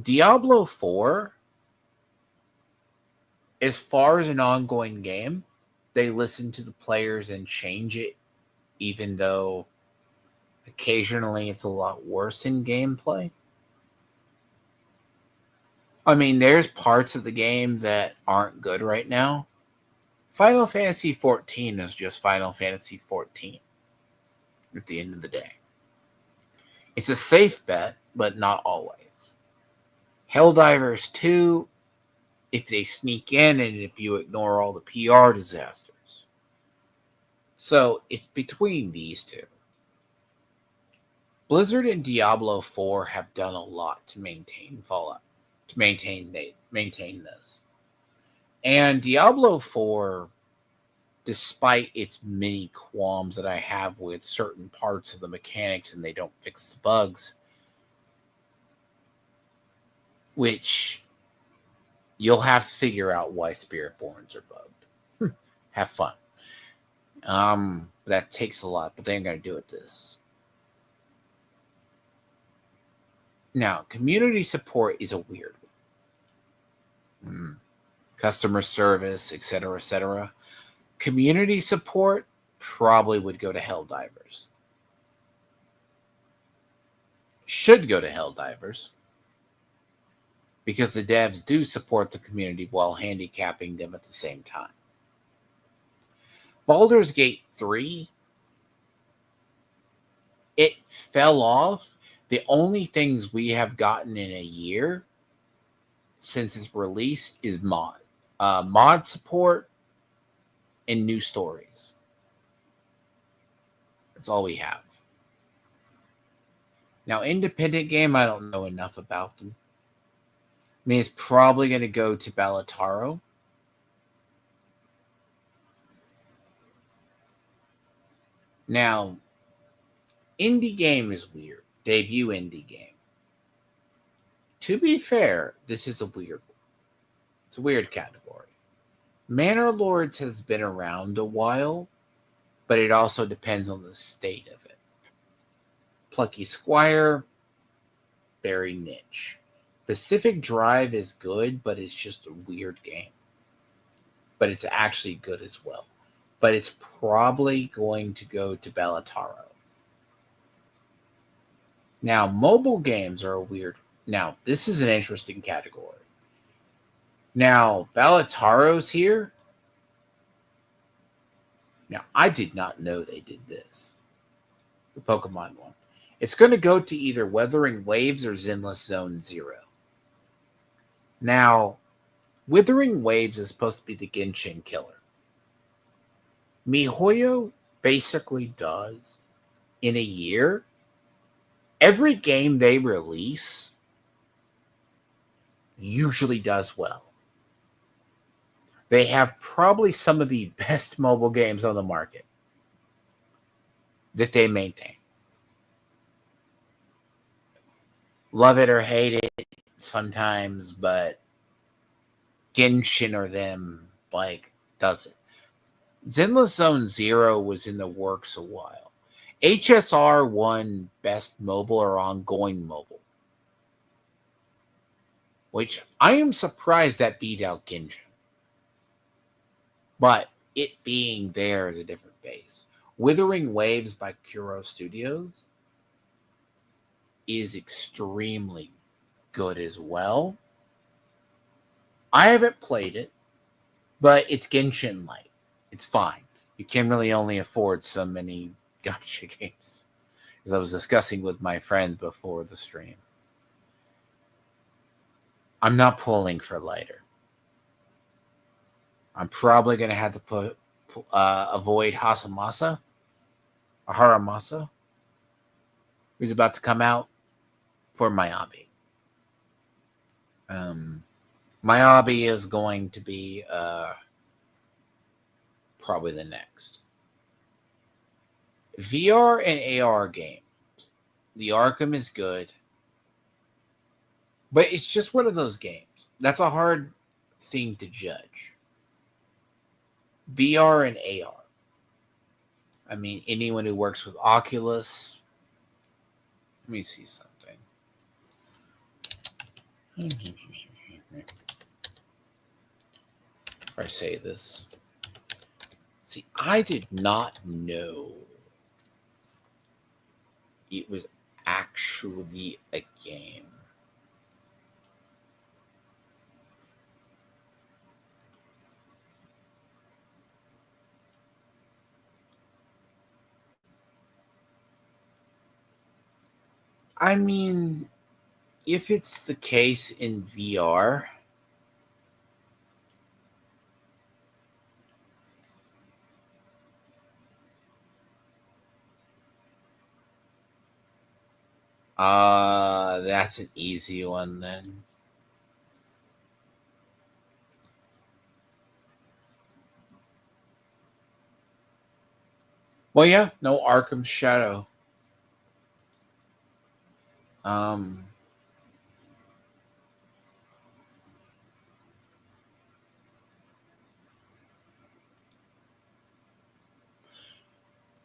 Diablo 4, as far as an ongoing game, they listen to the players and change it, even though occasionally it's a lot worse in gameplay. I mean, there's parts of the game that aren't good right now. Final Fantasy XIV is just Final Fantasy XIV at the end of the day. It's a safe bet, but not always. Helldivers 2, if they sneak in and if you ignore all the PR disasters. So it's between these two. Blizzard and Diablo 4 have done a lot to maintain Fallout, to maintain this. And Diablo 4, despite its many qualms that I have with certain parts of the mechanics and they don't fix the bugs, which you'll have to figure out why Spiritborns are bugged. Have fun. That takes a lot, but they ain't gonna do it this. Now, community support is a weird one. Customer service, etc., etc. Community support probably would go to Helldivers. Should go to Helldivers. Because the devs do support the community while handicapping them at the same time. Baldur's Gate 3, it fell off. The only things we have gotten in a year since its release is mod support and new stories. That's all we have. Now, independent game, I don't know enough about them. I mean, it's probably going to go to Ballataro. Now, indie game is weird. Debut indie game. To be fair, this is a weird one. It's a weird category. Manor Lords has been around a while, but it also depends on the state of it. Plucky Squire, very niche. Pacific Drive is good, but it's just a weird game. But it's actually good as well. But it's probably going to go to Ballataro. Now, mobile games are a weird. Now, this is an interesting category. Now, Ballataro's here. Now, I did not know they did this. The Pokemon one. It's going to go to either Wuthering Waves or Zenless Zone Zero. Now, Wuthering Waves is supposed to be the Genshin killer. MiHoYo basically does, in a year, every game they release usually does well. They have probably some of the best mobile games on the market that they maintain. Love it or hate it sometimes, but Genshin or them, does it. Zenless Zone Zero was in the works a while. HSR won Best Mobile or Ongoing Mobile, which I am surprised that beat out Genshin. But it being there is a different base. Wuthering Waves by Kuro Studios is extremely good as well. I haven't played it, but it's Genshin Light. It's fine. You can really only afford so many gacha games. As I was discussing with my friend before the stream. I'm not pulling for lighter. I'm probably going to have to avoid Haramasa, who's about to come out for Miyabi. Miyabi is going to be probably the next. VR and AR games. The Arkham is good. But it's just one of those games. That's a hard thing to judge. VR and AR. I mean, anyone who works with Oculus. Let me see something. If I say this. See, I did not know it was actually a game. I mean, if it's the case in VR, that's an easy one then. Well, yeah, no Arkham Shadow.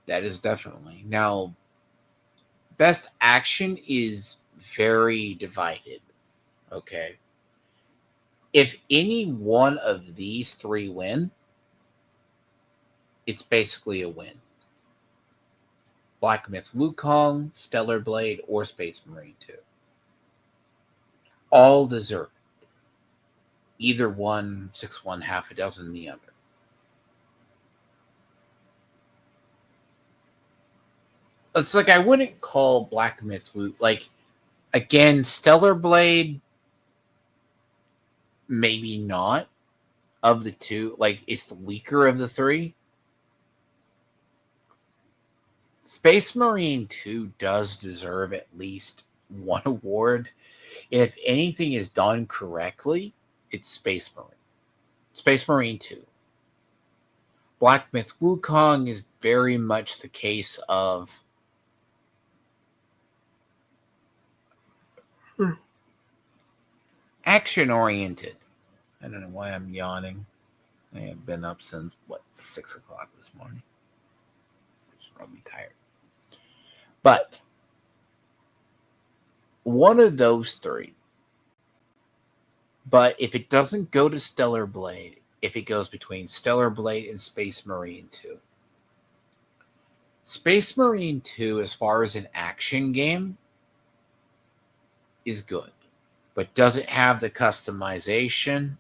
That is definitely. Now, best action is very divided. Okay. If any one of these three win, it's basically a win. Black Myth Wukong, Stellar Blade, or Space Marine 2. All deserve it. Either one, 6-1, half a dozen the other. It's like I wouldn't call Black Myth like again, Stellar Blade, maybe not of the two. Like it's the weaker of the three. Space Marine 2 does deserve at least one award. If anything is done correctly, it's Space Marine. Space Marine 2. Black Myth Wukong is very much the case of action-oriented. I don't know why I'm yawning. I have been up since, 6 o'clock this morning. Just probably tired. But one of those three. But if it doesn't go to Stellar Blade, if it goes between Stellar Blade and Space Marine 2. Space Marine 2, as far as an action game, is good. But does it have the customization?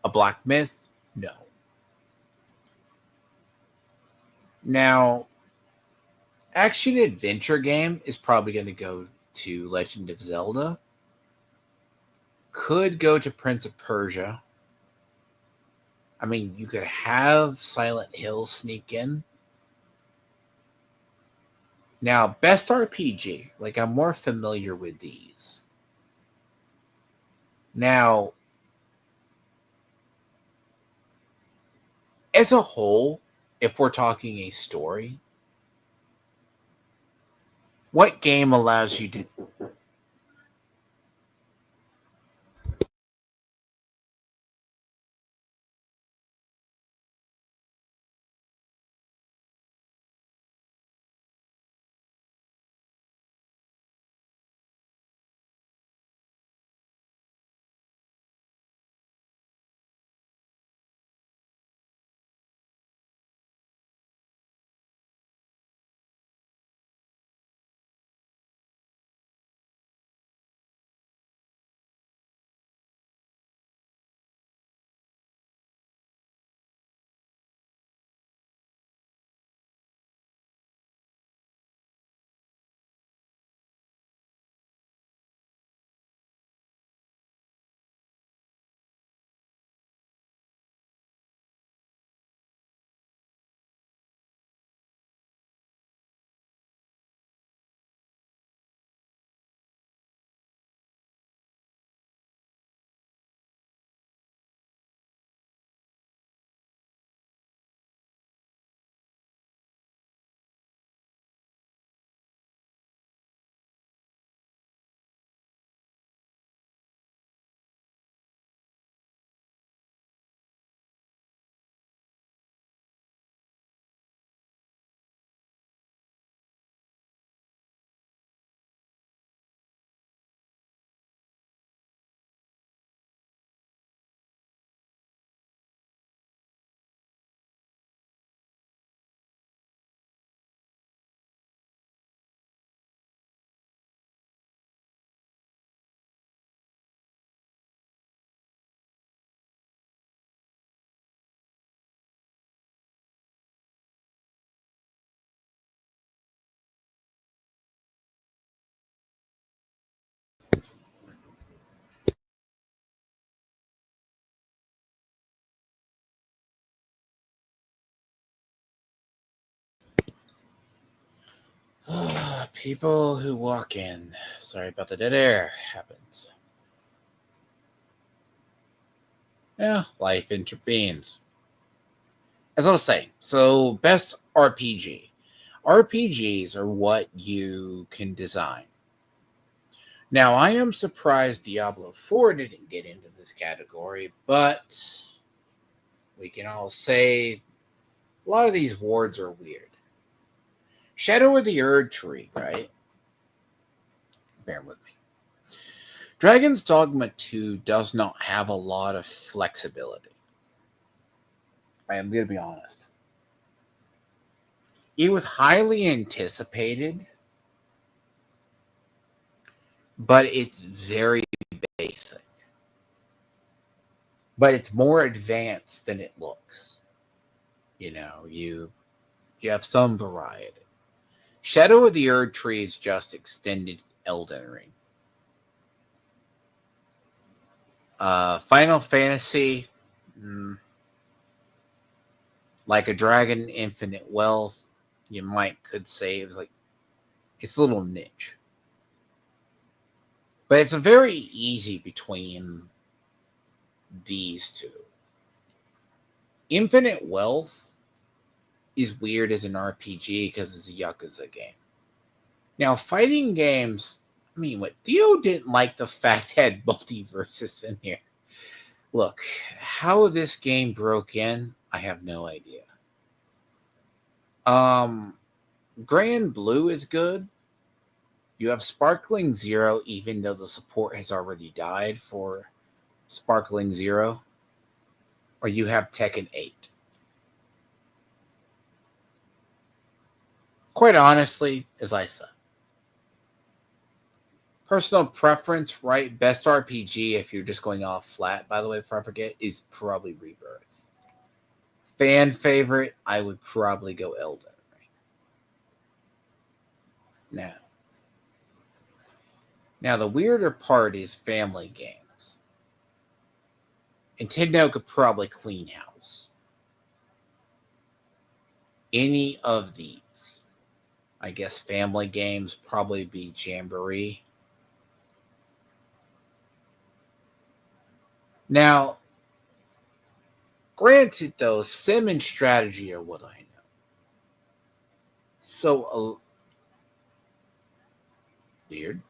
A Black Myth? No. Now, action adventure game is probably going to go to Legend of Zelda. Could go to Prince of Persia. I mean, you could have Silent Hill sneak in. Now, best RPG. Like, I'm more familiar with these. Now, as a whole, if we're talking a story, what game allows you to... People who walk in. Sorry about the dead air. Happens. Yeah, life intervenes. As I was saying, so best RPG. RPGs are what you can design. Now, I am surprised Diablo 4 didn't get into this category, but we can all say a lot of these wards are weird. Shadow of the Erd Tree, right? Bear with me. Dragon's Dogma 2 does not have a lot of flexibility. I am going to be honest. It was highly anticipated, but it's very basic. But it's more advanced than it looks. You know, you have some variety. Shadow of the Erd Tree is just extended Elden Ring. Final Fantasy, like a Dragon Infinite Wealth, you could say it's a little niche. But it's a very easy between these two. Infinite Wealth is weird as an RPG because it's a Yakuza game. Now, fighting games, Theo didn't like the fact it had multiverses in here. Look, how this game broke in, I have no idea. Grand Blue is good. You have Sparkling Zero, even though the support has already died for Sparkling Zero. Or you have Tekken 8. Quite honestly, as I said, personal preference, right? Best RPG, if you're just going off flat, by the way, before I forget, is probably Rebirth. Fan favorite, I would probably go Elden Ring. Now, the weirder part is family games. Nintendo could probably clean house. Any of these. I guess family games probably be Jamboree. Now, granted, though, sim and strategy are what I know. So, weird.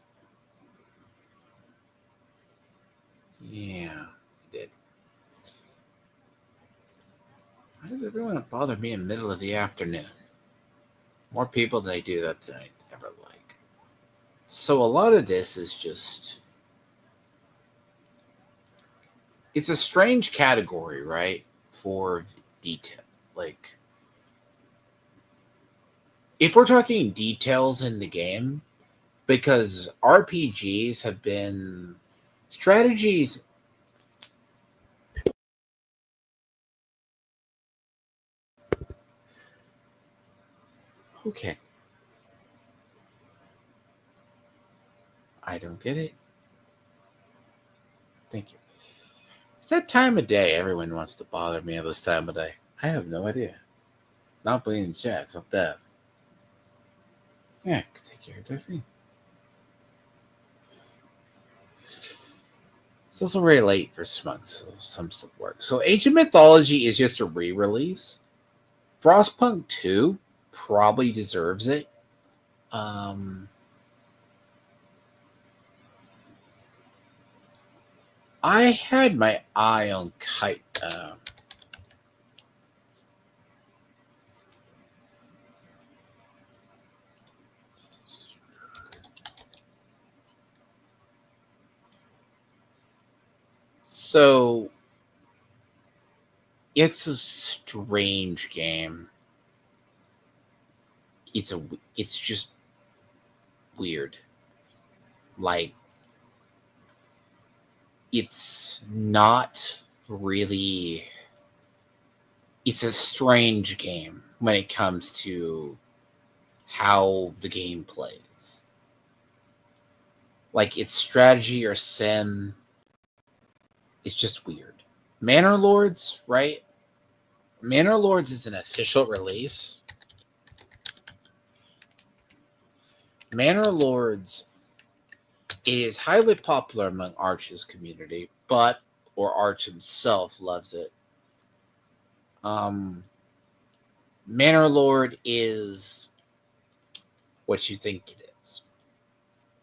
Yeah, it did. Why does everyone bother me in the middle of the afternoon? More people they do that than I ever like. So a lot of this is just... It's a strange category, right? For detail. Like, if we're talking details in the game, because RPGs have been... Strategies... Okay. I don't get it. Thank you. It's that time of day everyone wants to bother me at this time of day. I have no idea. Not playing in chat, it's not that. Yeah, could take care of their thing. It's also very late for Smug, so some stuff works. So Ancient Mythology is just a re-release. Frostpunk 2 probably deserves it. I had my eye on Kite. So it's a strange game. It's just weird. Like, it's not really... It's a strange game when it comes to how the game plays. Like, it's strategy or sim. It's just weird. Manor Lords, right? Manor Lords is an official release. Manor Lords, it is highly popular among Arch's community, or Arch himself loves it. Manor Lord is what you think it is.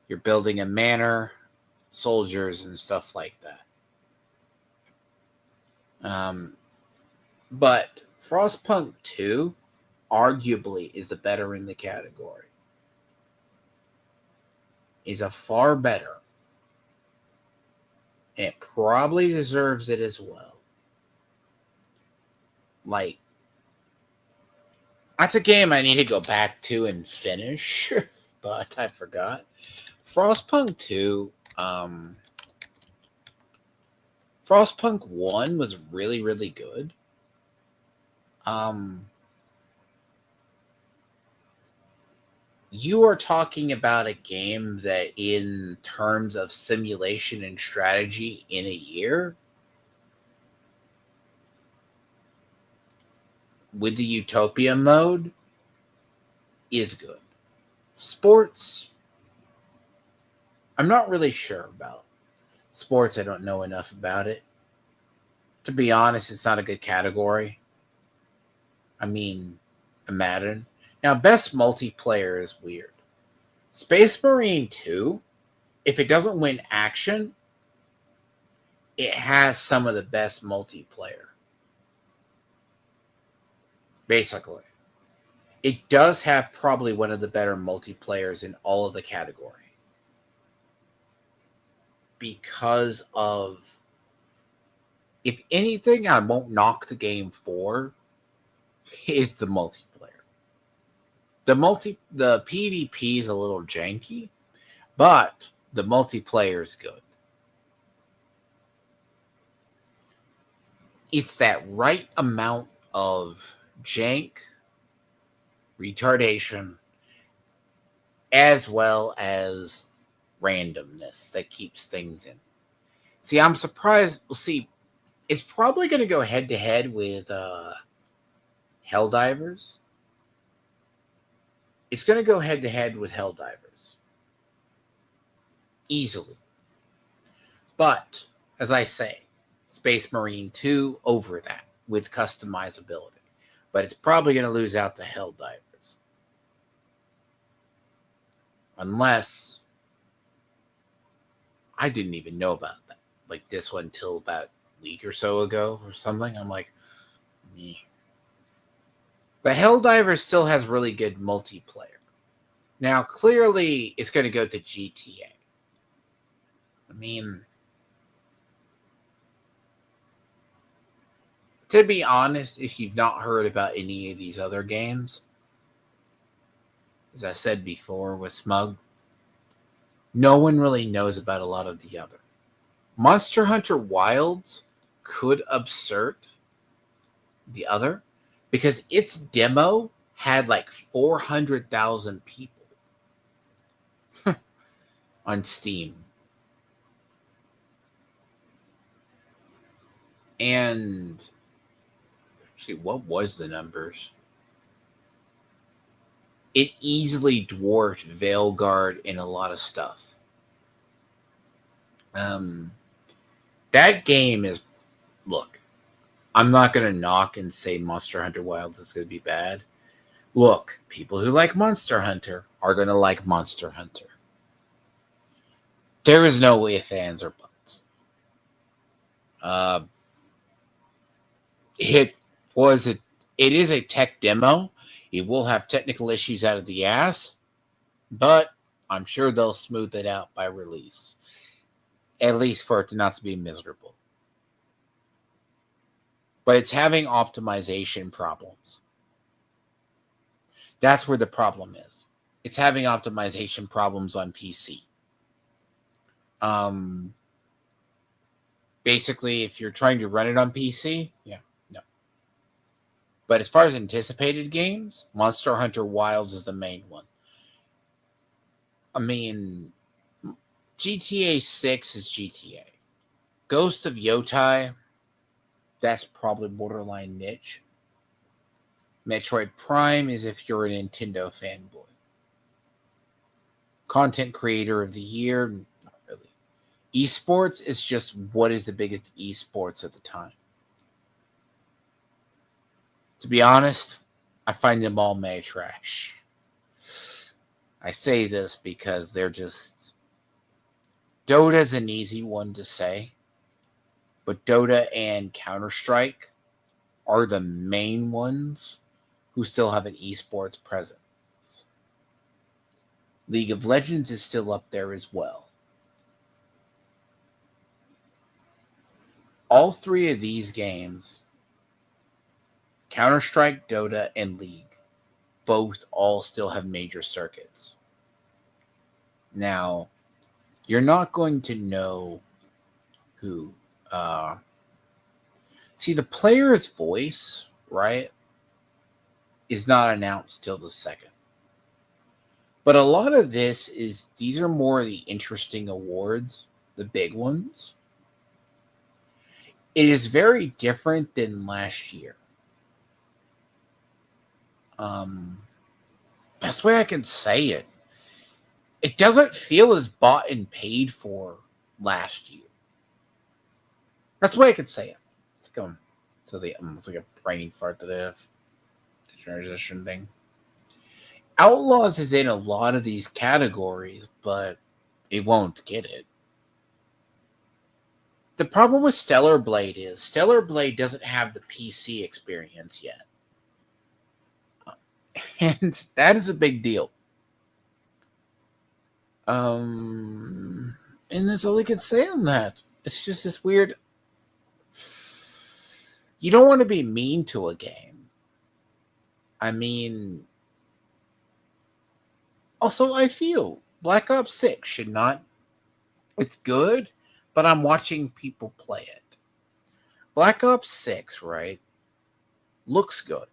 You're building a manor, soldiers, and stuff like that. But Frostpunk 2 arguably is the better in the category. Is a far better. And it probably deserves it as well. Like, that's a game I need to go back to and finish, but I forgot. Frostpunk 2, Frostpunk 1 was really, really good. You are talking about a game that, in terms of simulation and strategy in a year, with the Utopia mode, is good. Sports, I'm not really sure about. Sports, I don't know enough about it. To be honest, it's not a good category. I mean, Madden. Now, best multiplayer is weird. Space Marine 2, if it doesn't win action, it has some of the best multiplayer. Basically. It does have probably one of the better multiplayers in all of the category. Because of, if anything, I won't knock the game for is the multiplayer. The PvP is a little janky, but the multiplayer is good. It's that right amount of jank, retardation, as well as randomness that keeps things in. See, I'm surprised. Well, see, it's probably going to go head-to-head with Helldivers. It's going to go head-to-head with Helldivers. Easily. But, as I say, Space Marine 2 over that with customizability. But it's probably going to lose out to Helldivers. Unless, I didn't even know about that. Like this one till about a week or so ago or something. I'm like, meh. But Helldivers still has really good multiplayer. Now, clearly, it's going to go to GTA. I mean, to be honest, if you've not heard about any of these other games, as I said before with Smug, no one really knows about a lot of the other. Monster Hunter Wilds could usurp the other because its demo had like 400,000 people on Steam. And actually, what was the numbers? It easily dwarfed Veilguar in a lot of stuff. That game is, look, I'm not going to knock and say Monster Hunter Wilds is going to be bad. Look, people who like Monster Hunter are going to like Monster Hunter. There is no ifs, ands, or buts. It is a tech demo. It will have technical issues out of the ass, but I'm sure they'll smooth it out by release. At least for it not to be miserable. But it's having optimization problems. That's where the problem is. It's having optimization problems on PC. Basically, if you're trying to run it on PC, no. But as far as anticipated games, Monster Hunter Wilds is the main one. I mean, GTA 6 is GTA. Ghost of Yotai, that's probably borderline niche. Metroid Prime is if you're a Nintendo fanboy. Content Creator of the Year, not really. Esports is just what is the biggest esports at the time. To be honest, I find them all meh trash. I say this because they're just... Dota's an easy one to say. But Dota and Counter-Strike are the main ones who still have an esports presence. League of Legends is still up there as well. All three of these games, Counter-Strike, Dota, and League, both all still have major circuits. Now, you're not going to know who. See, the player's voice, right, is not announced till the second. But a lot of these are more of the interesting awards, the big ones. It is very different than last year. Best way I can say it. It doesn't feel as bought and paid for last year. That's the way I could say it. It's like a brain fart that I have. The transition thing. Outlaws is in a lot of these categories, but it won't get it. The problem with Stellar Blade is Stellar Blade doesn't have the PC experience yet. And that is a big deal. And that's all I can say on that. It's just this weird. You don't want to be mean to a game. I mean, also I feel Black Ops 6 should not. It's good, but I'm watching people play it. Black Ops 6, right? Looks good.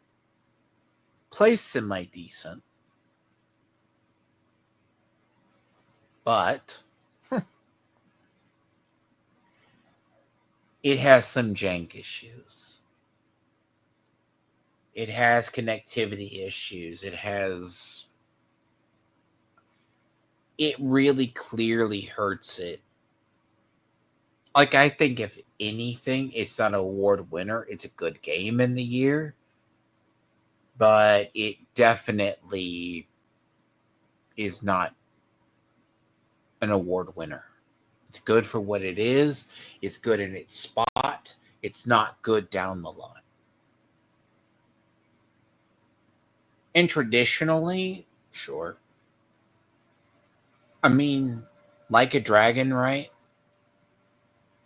Plays semi-decent. But it has some jank issues. It has connectivity issues. It really clearly hurts it. Like, I think if anything, it's not an award winner. It's a good game in the year. But it definitely is not an award winner. It's good for what it is. It's good in its spot. It's not good down the line. And traditionally, sure. I mean, Like a Dragon, right?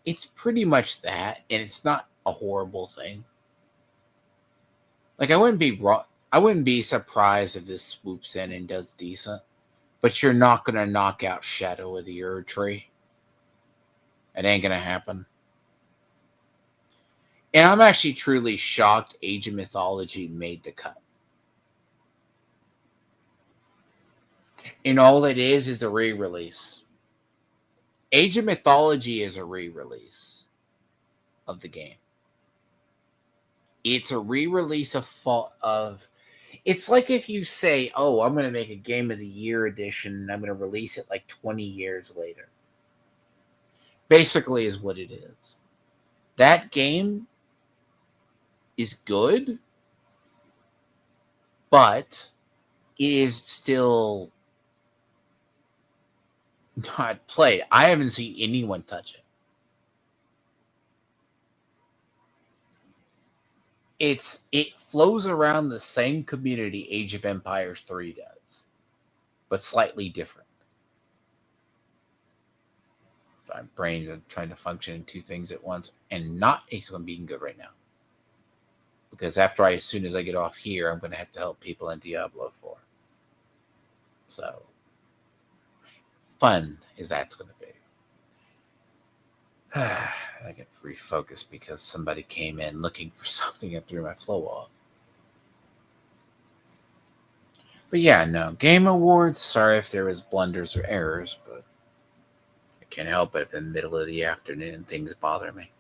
It's pretty much that, and it's not a horrible thing. Like, I wouldn't be surprised if this swoops in and does decent. But you're not gonna knock out Shadow of the Erd Tree. It ain't gonna happen. And I'm actually truly shocked Age of Mythology made the cut. And all it is a re-release. Age of Mythology is a re-release of the game. It's a re-release of it's like if you say, oh, I'm going to make a Game of the Year edition and I'm going to release it like 20 years later. Basically is what it is. That game is good, but it is still not played. I haven't seen anyone touch it. It flows around the same community Age of Empires 3 does, but slightly different. So my brains are trying to function in two things at once, and not Ace of being good right now. Because as soon as I get off here, I'm going to have to help people in Diablo 4. So, fun as that's going to be. I get refocused because somebody came in looking for something and threw my flow off. But yeah, no. Game Awards, sorry if there was blunders or errors, but I can't help it if in the middle of the afternoon things bother me.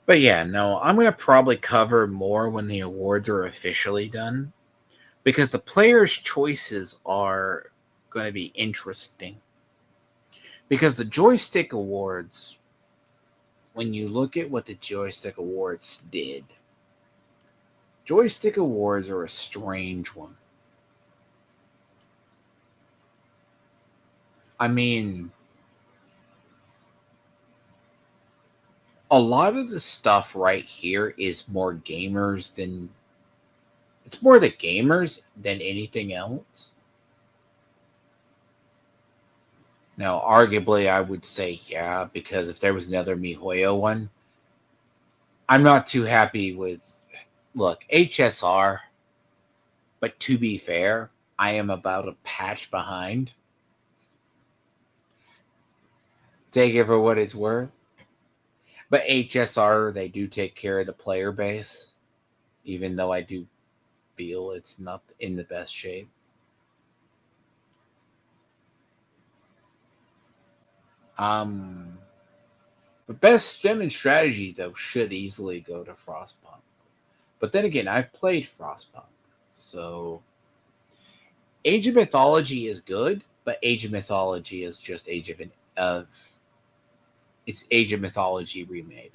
But yeah, no, I'm going to probably cover more when the awards are officially done. Because the players' choices are going to be interesting. Because the Joystick Awards, when you look at what the Joystick Awards did, Joystick Awards are a strange one. I mean, a lot of the stuff right here is more gamers than it's more the gamers than anything else. Now, arguably, I would say yeah, because if there was another MiHoYo one, I'm not too happy with. Look, HSR, but to be fair, I am about a patch behind. Take it for what it's worth. But HSR, they do take care of the player base, even though I do feel it's not in the best shape. But best stem and strategy, though, should easily go to Frostpunk. But then again, I've played Frostpunk, so Age of Mythology is good, but Age of Mythology is just it's Age of Mythology remade.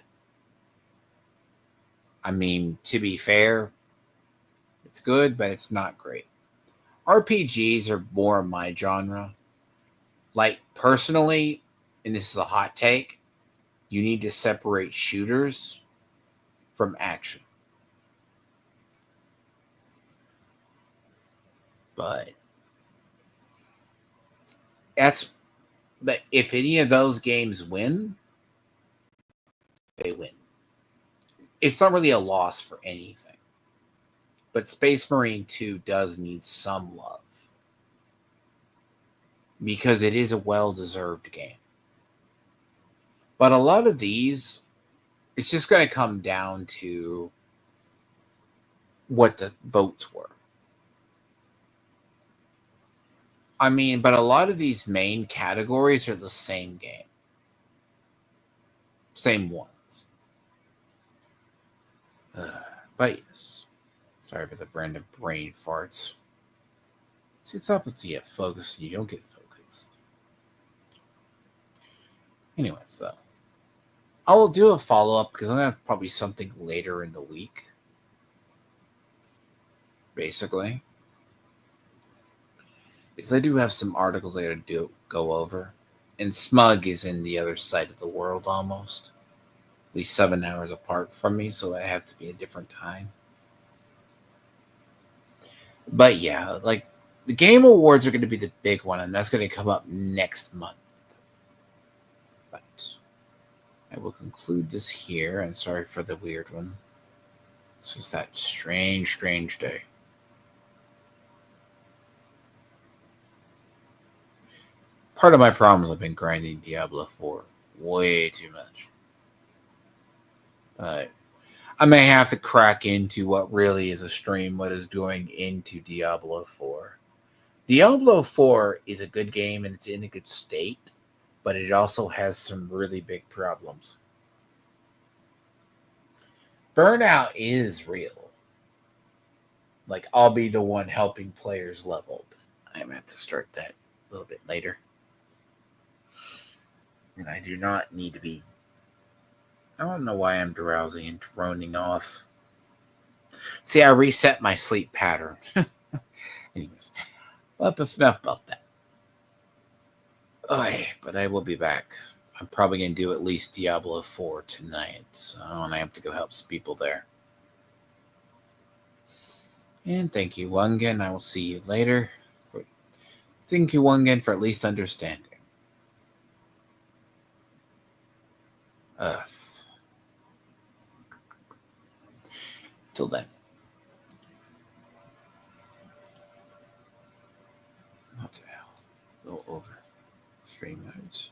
I mean, to be fair, it's good, but it's not great. RPGs are more my genre. Like, personally, and this is a hot take, you need to separate shooters from action. But if any of those games win, they win. It's not really a loss for anything. But Space Marine 2 does need some love. Because it is a well-deserved game. But a lot of these, it's just going to come down to what the votes were. I mean, but a lot of these main categories are the same game. Same ones. But yes. Sorry for the random brain farts. See, it's up to you get focused and you don't get focused. Anyway, so I will do a follow-up because I'm going to have probably something later in the week. Basically. Because I do have some articles I got to go over. And Smug is in the other side of the world almost. At least 7 hours apart from me, so I have to be a different time. But yeah, like, the Game Awards are going to be the big one, and that's going to come up next month. But I will conclude this here, and sorry for the weird one. It's just that strange day. Part of my problem is I've been grinding Diablo 4 way too much. But I may have to crack into what really is a stream, what is going into Diablo 4. Diablo 4 is a good game and it's in a good state, but it also has some really big problems. Burnout is real. Like, I'll be the one helping players level, but I'm going to have to start that a little bit later. And I do not need to be... I don't know why I'm drowsy and droning off. See, I reset my sleep pattern. Anyways, well, enough about that. But I will be back. I'm probably going to do at least Diablo 4 tonight, so I have to go help some people there. And thank you, Wungen. I will see you later. Thank you, Wungen, for at least understanding. Till then. What the hell? Go over stream modes.